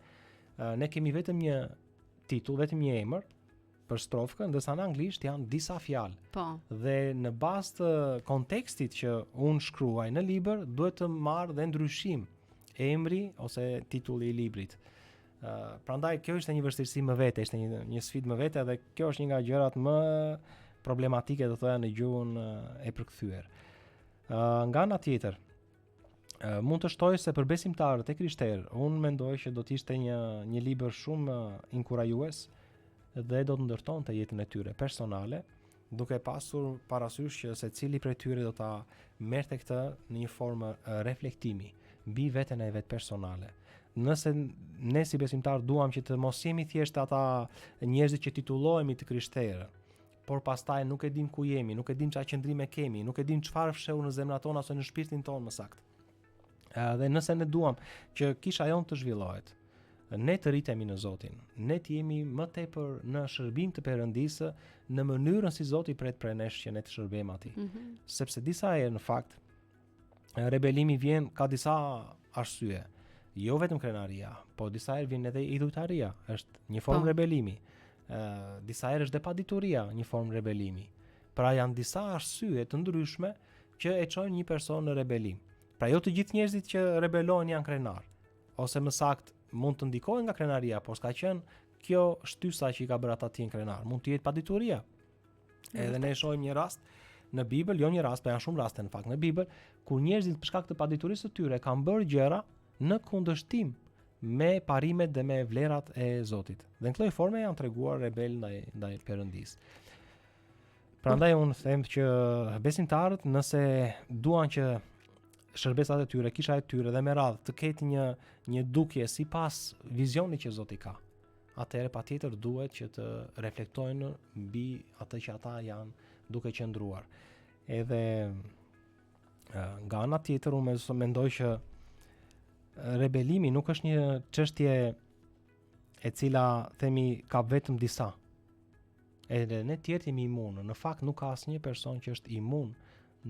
ne kemi vetëm një titull, vetëm një emër për strofkën, ndërsa në anglisht janë disa fjalë. Po. Dhe në bazë të kontekstit që unë shkruaj në libër, duhet të marr dhe ndryshim emri ose titulli i librit. Prandaj kjo ishte një vështirësi më vete, ishte një sfidë më vete, dhe kjo është një nga gjërat më problematike do thoya në gjuhën e përkthyer. Nga ana tjetër, mund të shtoj se për besimtarët e krishterë, unë mendoj që do të ishte një libër shumë inkurajues dhe do të ndërtonte jetën e tyre personale, duke pasur parasysh që secili prej tyre do ta merrte këtë në një formë reflektimi mbi veten e vet personale. Nëse ne si besimtar duam që të mos jemi thjesht ata njerëzit që titullohemi të krishterë, por pastaj nuk e dim ku jemi, nuk e dim çfarë qëndrime kemi, nuk e dim çfarë fsheu në zemrat tona ose në shpirtin tonë më saktë. Dhe nëse ne duam që kisha jonë të zhvillohet, ne të rritemi në Zotin, ne të jemi më tepër në shërbim të Perëndisë në mënyrën si Zoti pret prej nesh që ne të shërbejmë atij. Sepse disa herë në fakt rebelimi vjen ka disa arsye. Jo vetëm krenaria, po disa herë vjen edhe idhujtaria, është një formë rebelimi. Disa herë është dhe padituria, një formë rebelimi. Pra janë disa arsye të ndryshme që e çojnë një person në rebelim. Pra jo të gjithë njerëzit që rebelojnë janë krenar, ose më saktë mund të ndikohen nga krenaria, por s'ka qenë kjo shtysa që i ka bërë ata të jenë krenar. Mund të jetë padituria. Edhe ne shohim një rast në Bibël, jo një rast, por janë shumë raste në fakt në Bibël, ku njerëzit për shkak të paditurisë së tyre kanë bërë gjëra në kundërshtim me parimet dhe me vlerat e Zotit. Dhe në këtë formë janë treguar rebel ndaj Perëndisë. Prandaj unë them që besimtarët, nëse duan që shërbesat e tyre, kisha e tyre dhe me radhë të ketë një dukje sipas vizionit që Zoti ka, atëherë patjetër duhet që të reflektojnë mbi atë që ata janë duke qëndruar. Edhe nga ana tjetër unë mendoj që rebelimi nuk është një çështje e cila themi ka vetëm disa. Edhe ne tjerë jemi imunë. Në fakt nuk ka asnjë person që është imun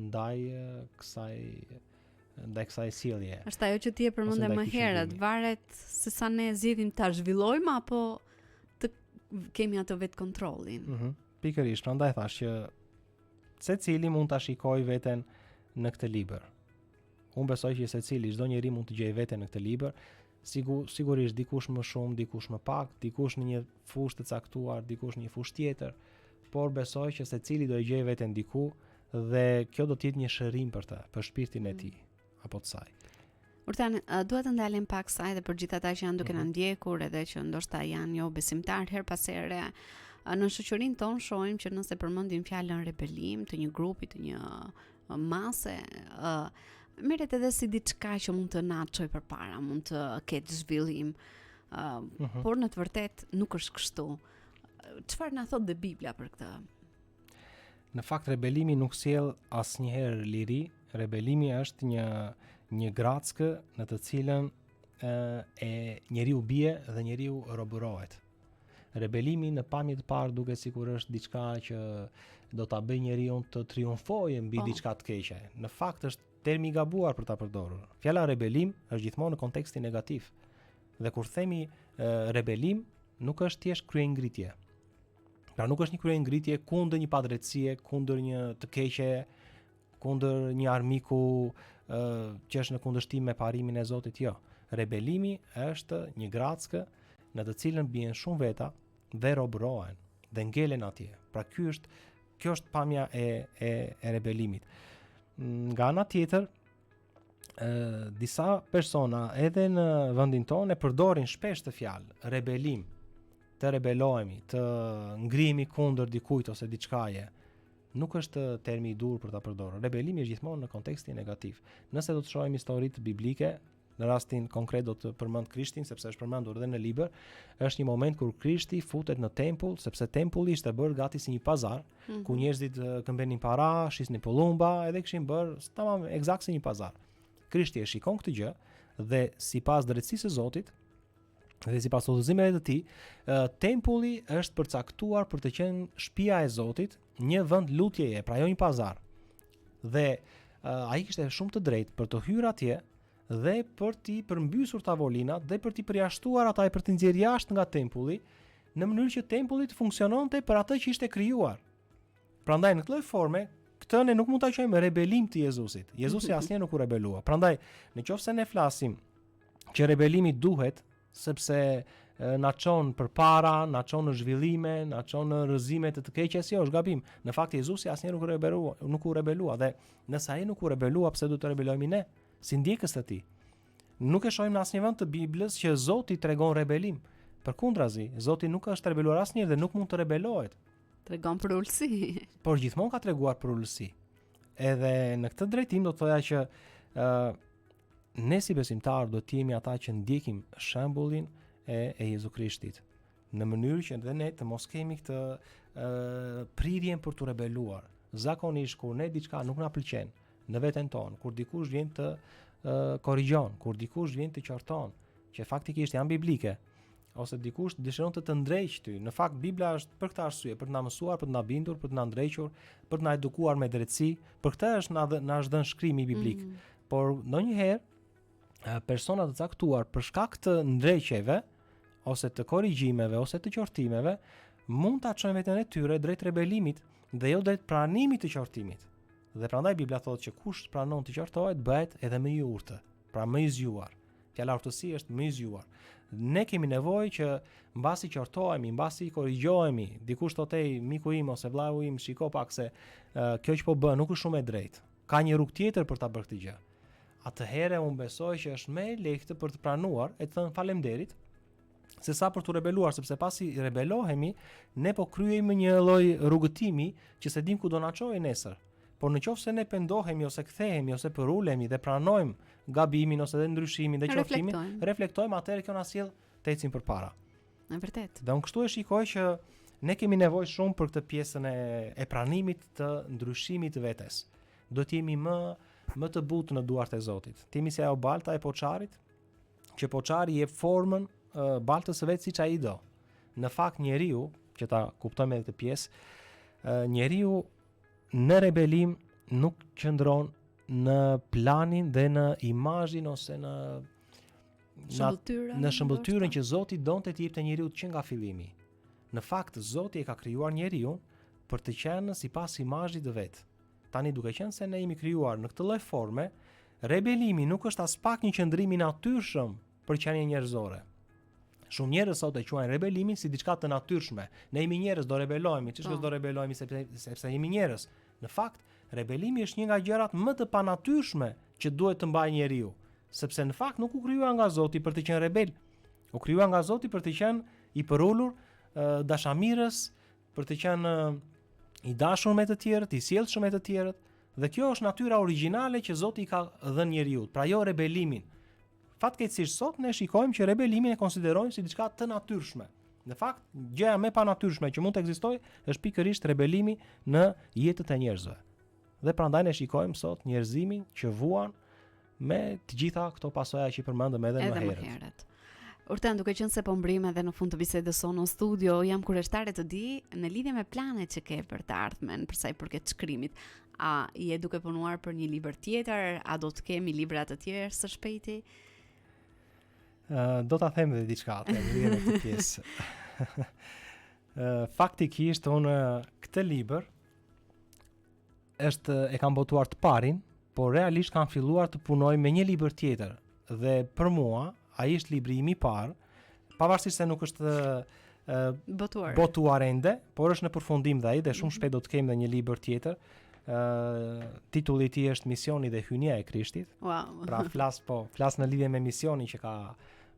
ndaj kësaj sjellje. Është ajo që ti e përmendë më herët, varet se sa ne zgjedhim ta zhvillojmë apo të kemi atë vetë kontrollin. Pikërisht, prandaj thash që secili mund ta shikojë veten në këtë libër. Unë besoj që secili, çdo njeri mund të gjejë veten në këtë libër, sigurisht dikush më shumë, dikush më pak, dikush në një fushë të caktuar, dikush në një fushë tjetër, por besoj që secili do e gjejë veten diku dhe kjo do të jetë një shërim për të, për shpirtin e tij apo të saj. Urtan, duhet të ndalem pak sa edhe për gjithë ata që janë duke na ndjekur edhe që ndoshta janë jo besimtar her pas here. Në shoqërinë tonë shohim që nëse përmendim fjalën rebelim të një grupi, të një mase, merret edhe si diçka që mund të na çojë përpara, mund të ketë zhvillim, por në të vërtetë nuk është kështu. Çfarë na thot dhe Bibla për këtë? Në fakt rebelimi nuk sjell asnjëherë liri. Rebelimi është një grackë në të cilën njeriu bie dhe njeriu robërohet. Rebelimi në pamje të parë duket sikur është diçka që do ta bëjë njeriu të triumfojë mbi diçka të keqe. Në fakt është termi i gabuar për ta përdorur. Fjala rebelim është gjithmonë në kontekstin negativ. Dhe kur themi rebelim, nuk është thjesht kryengritje. Pra nuk është një kryengritje kundër një padrejtësie, kundër një të keqe, kundër një armiku që është në kundërshtim me parimin e Zotit, jo. Rebelimi është një grackë në të cilën bien shumë veta dhe robërohen dhe ngelen atje. Pra kjo është pamja e rebelimit. Nga ana tjetër, disa persona edhe në vendin tonë e përdorin shpesh të fjalë rebelim të rebelohemi, të ngrihemi kundër dikujt ose diçkaje, nuk është termi i dur për ta përdorur. Rebelimi është gjithmonë në kontekstin negativ. Nëse do të shohim historitë biblike, në rastin konkret do të përmend Krishtin, sepse është përmendur edhe në libër, është një moment kur Krishti futet në tempull, sepse tempulli ishte bërë gati si një pazar, ku njerëzit këmbenin para, shisnin pëllumba, edhe kishin bërë tamam eksakt si një pazar. Krishti e shikon këtë gjë dhe sipas drejtësisë së Zotit dhe sipas udhëzimeve të tij, tempulli është përcaktuar për të qenë shtëpia e Zotit, një vend lutjeje, pra jo një pazar. Dhe ai kishte shumë të drejtë për të hyrë atje dhe për t'i përmbysur tavolinat dhe për t'i përjashtuar ata e për t'i nxjerrë jashtë nga tempulli, në mënyrë që tempulli të funksiononte për atë që ishte krijuar. Prandaj në këtë forme, këtë ne nuk mund ta quajmë rebelim të Jezusit. Jezusi asnjëherë nuk u rebelua. Prandaj, nëse ne flasim që rebelimi duhet sepse na çon përpara, na çon në zhvillime, na çon në rrëzime të keqes, jo, është gabim. Në fakt Jezusi asnjëherë nuk u rebelua dhe nëse ai nuk u rebelua, pse do të rebelojmë ne? Si ndjekës të tij. Nuk e shohim në asnjë vend të Biblës që Zoti tregon rebelim. Përkundrazi, Zoti nuk është rebeluar asnjëherë dhe nuk mund të rebelohet. Tregon për ulësi. Por gjithmonë ka treguar për ulësi. Edhe në këtë drejtim do të thoja që ne si besimtarë do të jemi ata që ndjekim shembullin e Jezu Krishtit, në mënyrë që edhe ne të mos kemi këtë prirjen për të rebeluar. Zakonisht kur ne diçka nuk na pëlqen në veten tonë, kur dikush vjen të korrigjon, kur dikush vjen të qorton, që faktikisht janë biblike, ose dikush dëshiron të ndrejë ty. Në fakt Bibla është për këtë arsye, për të na mësuar, për të na bindur, për të na ndrequr, për të na edukuar me drejtësi. Për këtë është na është dhënë shkrimi biblik. Por ndonjëherë persona të caktuar për shkak të ndreqjeve ose të korrigjimeve ose të qortimeve mund ta çojnë veten e tyre drejt rebelimit dhe jo drejt pranimit të qortimit. Dhe prandaj Bibla thotë që kush pranon të qortohet bëhet edhe më i urtë, pra më i zgjuar. Fjala urtësi është më i zgjuar. Ne kemi nevojë që mbasi qortohemi, mbasi korrigjohemi, dikush thotë miku im ose vllau im, shiko pak se kjo që po bën nuk është shumë e drejtë. Ka një rrugë tjetër për ta bërë këtë gjë. Atëherë unë besoj që është më lehtë për të pranuar e të thënë faleminderit, sesa për të rebeluar, sepse pasi rebelohemi, ne po kryejmë një lloj rrugëtimi që se dim ku do na çojë nesër. Por nëse ne pendohemi ose kthehemi ose përulemi dhe pranojmë gabimin ose dhe ndryshimin dhe qortimin, reflektojmë, atëherë kjo na sjell të ecim përpara. Në vërtet. Dhe unë kështu e shikoj që ne kemi nevojë shumë për këtë pjesën e pranimit të ndryshimit të vetes. Do të jemi më të butë në duart e Zotit. Të jemi si ajo balta e poçarit, që poçari jep formën baltës së vet siç ai do. Në fakt njeriu, që ta kuptojmë edhe këtë pjesë, njeriu në rebelim nuk qëndron në planin dhe në imazhin ose në shëmbëltyrën që Zoti donte t'i jepte njeriu që nga fillimi. Në fakt Zoti e ka krijuar njeriu për të qenë sipas imazhit të vet. Tani duke qenë se ne jemi krijuar në këtë lloj forme, rebelimi nuk është as pak një qëndrim i natyrshëm për qenie njerëzore. Shumë njerëz sot e quajnë rebelimin si diçka të natyrshme. Ne jemi njerëz, do rebelojmë, ç'është do rebelojmë sepse jemi njerëz. Në fakt, rebelimi është një nga gjërat më të panatyrshme që duhet të mbajë njeriu, sepse në fakt nuk u krijuar nga Zoti për të qenë rebel. U krijuar nga Zoti për të qenë i përulur, dashamirës, për të qenë i dashur me të tjerët, i sjellshëm me të tjerët, dhe kjo është natyra origjinale që Zoti i ka dhënë njeriu, pra jo rebelimin. Fatkeqësisht sot ne shikojmë që rebelimin e konsiderojmë si diçka të natyrshme. Në fakt, gjëja më panatyrshme që mund të ekzistojë është pikërisht rebelimi në jetët e njerëzve. Dhe prandaj ne shikojmë sot njerëzimin që vuan me të gjitha këto pasoja që i përmendëm edhe më herët. Urtan, duke qenë se po mbrim edhe në fund të bisedës sonë në studio, jam kurioztare të di në lidhje me planet që ke për të ardhmen, për sa i përket shkrimit. A je duke punuar për një libër tjetër, a do të kemi libra të tjerë së shpejti? Do ta them edhe diçka atë në lidhje me këtë pjesë. Faktikisht unë këtë libër e kam botuar të parin, por realisht kam filluar të punoj me një libër tjetër dhe për mua ai është libri im i parë, pavarësisht se nuk është botuar ende, por është në përfundim dhe ai dhe shumë shpejt do të kemi edhe një libër tjetër. Titulli i tij është Misioni dhe hynia e Krishtit. Wow. Pra flas në lidhje me misionin që ka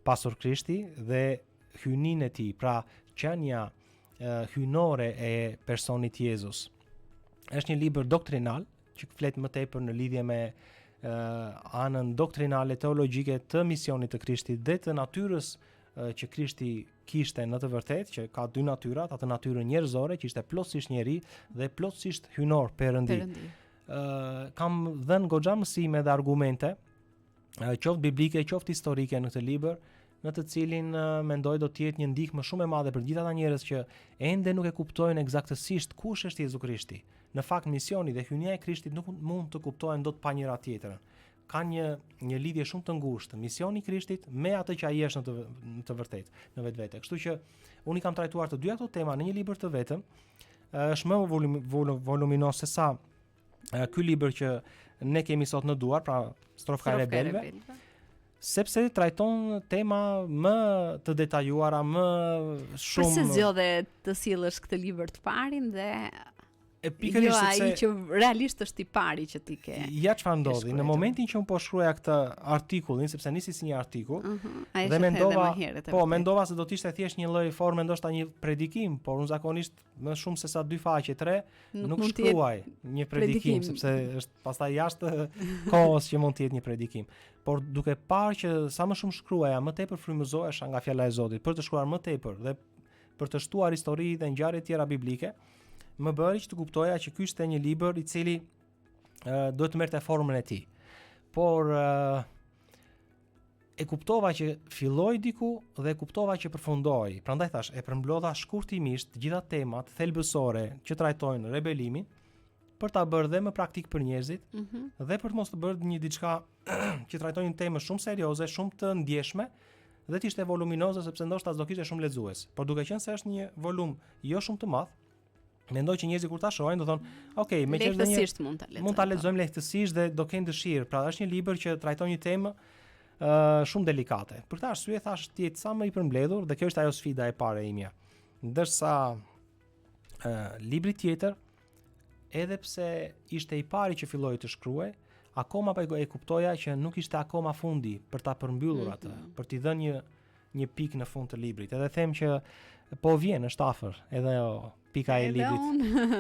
pasur Krishti dhe hyninë e tij, pra qenia hyjnore e personit Jezus. Është një libër doktrinal që flet më tepër në lidhje me anën doktrinale teologjike të misionit të Krishtit dhe të natyrës që Krishti kishte në të vërtetë, që ka dy natyrat, atë natyrën njerëzore që ishte plotësisht njeri dhe plotësisht hyjnor perëndi. Kam dhënë goxha mësime dhe argumente, qoftë biblike, qoftë historike në këtë libër, në të cilin mendoj do të jetë një ndihmë shumë e madhe për gjithë ata njerëz që ende nuk e kuptojnë eksaktësisht kush është Jezu Krishti. Në fakt misioni dhe hyrja e Krishtit nuk mund të kuptohen dot pa njëra tjetrën. Ka një lidhje shumë të ngushtë misioni i Krishtit me atë që ai është në të vërtetë, në vetvete. Kështu që unë i kam trajtuar të dy ato tema në një libër të vetëm. Është më voluminos se sa ky libër që ne kemi sot në duar, pra Strofka e rebelëve, sepse trajton tema më të detajuara, më shumë. Pse zgjodhe të sillësh këtë libër të parin dhe pikërisht ai sepse që realisht është i pari që ti ke. Ja çfarë ndodhi në momentin që un po shkruaja këtë artikullin, sepse nisi si një artikull, dhe mendova se do të ishte thjesht një lloj forme ndoshta një predikim, por un zakonisht më shumë se sa 2 faqe, 3 nuk shkruaj një predikim, sepse është pastaj jashtë kohës që mund të jetë një predikim. Por duke parë që sa më shumë shkruaja, më tepër frymëzohesha nga fjala e Zotit për të shkruar më tepër dhe për të shtuar histori dhe ngjarje tjera biblike, më bëri që të kuptoja që ky ishte një libër i cili duhet të merrte formën e tij. Por e kuptova që filloi diku dhe e kuptova që përfundoi. Prandaj thash, e përmblodha shkurtimisht të gjitha temat thelbësore që trajtojnë rebelimin, për ta bërë dhe më praktik për njerëzit, dhe për të mos të bërë një diçka që trajtojnë një temë shumë serioze, shumë të ndjeshme, dhe të ishte voluminoze sepse ndoshta s'do kishte shumë lexues. Por duke qenë se është një volum jo shumë të madh, mendoj që njerëzit kur ta shohin do thonë, "Ok, lehtësisht mund ta lexojmë lehtësisht dhe do kenë dëshirë." Pra është një libër që trajton një temë shumë delikate. Për këtë arsye thash të jetë sa më i përmbledhur dhe kjo është ajo sfida e parë e imja. Ndërsa libri tjetër, edhe pse ishte i pari që filloi të shkruaj, akoma e kuptoja që nuk ishte akoma fundi për ta përmbyllur atë, për t'i dhënë një pikë në fund të librit. Edhe them që po vjen, është afër, edhe pika e librit.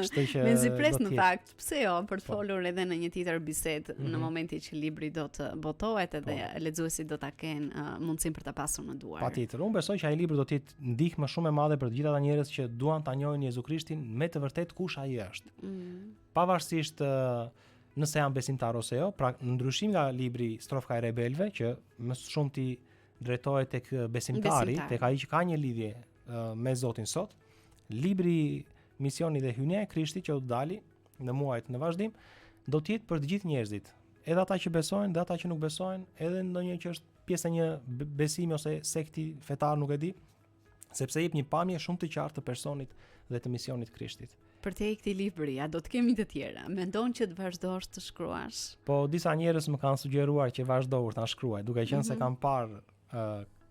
Kështu që me zipres në fakt, pse jo, për të folur edhe në një tjetër bisedë në momentin që libri do të botohet edhe lexuesit do ta kenë mundësinë për ta pasur në duar. Patjetër, unë besoj që ai libër do të jetë ndihmë shumë e madhe për të gjithë ata njerëz që duan ta njohin Jezu Krishtin me të vërtetë kush ai është. Pavarësisht nëse janë besimtar ose jo, pra në ndryshim nga libri Strofka e rebelëve, që më shumë ti drejtohet tek besimtari, tek ai që ka një lidhje me Zotin sot, libri Misioni dhe hyrja e Krishtit që do të dali në muajt në vazhdim, do të jetë për të gjithë njerëzit, edhe ata që besojnë dhe ata që nuk besojnë, edhe ndonjë që është pjesë e një besimi ose sekti fetar, nuk e di, sepse jep një pamje shumë të qartë të personit dhe të misionit Krishtit. Për te këtij libri, a do të kemi të tjera? Mendon që të vazhdosh të shkruash? Po disa njerëz më kanë sugjeruar që vazhdoj ta shkruaj, duke qenë se kam parë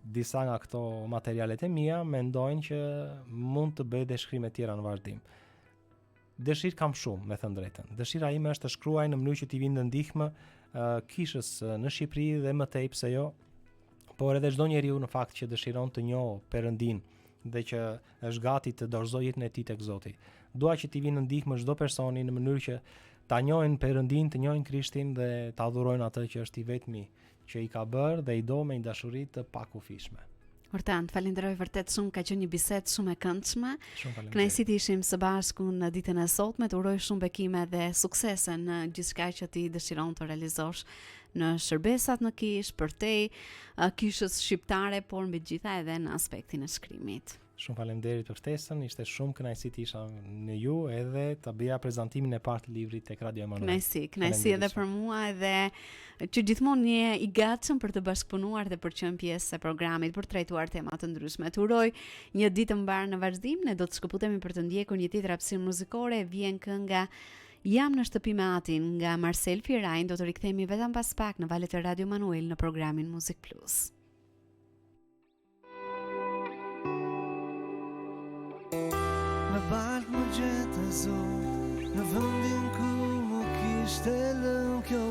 disa nga këto materialet e mia, mendojnë që mund të bëj dhe shkrime tjera në vazhdim. Dëshirë kam shumë, me thënë drejtën. Dëshira ime është të shkruaj në mënyrë që t'i vinë ndihmë kishës në Shqipëri dhe më tej pse jo, por edhe çdo njeriu në fakt që dëshiron të njohë Perëndin dhe që është gati të dorëzojë jetën e tij tek Zoti. Dua që t'i vinë ndihmë çdo personi në mënyrë që ta njohin Perëndin, të njohin Krishtin dhe ta adhurojnë atë që është i vetmi që i ka bërë dhe i do me një dashuri të pakufishme. Hortan, falenderoj vërtet shumë, ka qenë një bisedë shumë e këndshme. Kënaqësi të ishim së bashku në ditën e sotme, të uroj shumë bekime dhe suksese në gjithçka që ti dëshiron të realizosh në shërbesat në kish, përtej kishës shqiptare, por mbi gjitha edhe në aspektin e shkrimit. Shumë faleminderit për ftesën, ishte shumë kënaqësi të isha në ju edhe të bëja prezantimin e parë të livrit tek Radio Emanuel. Kënaqësi edhe për mua edhe që gjithmonë je i gatshëm për të bashkëpunuar dhe për të qenë pjesë e programit për të trajtuar tema të ndryshme. Të uroj një ditë të mbar në vazhdim, ne do të shkëputemi për të ndjekur një tjetër hapësirë muzikore, vjen kënga Jam në shtëpi me Atin nga Marcel Firajn, do të rikthehemi vetëm pas pak në valët e Radio Emanuel në programin Muzik Plus. Në balë më gjetë e zonë, në vëndin ku më kishte lënë kjo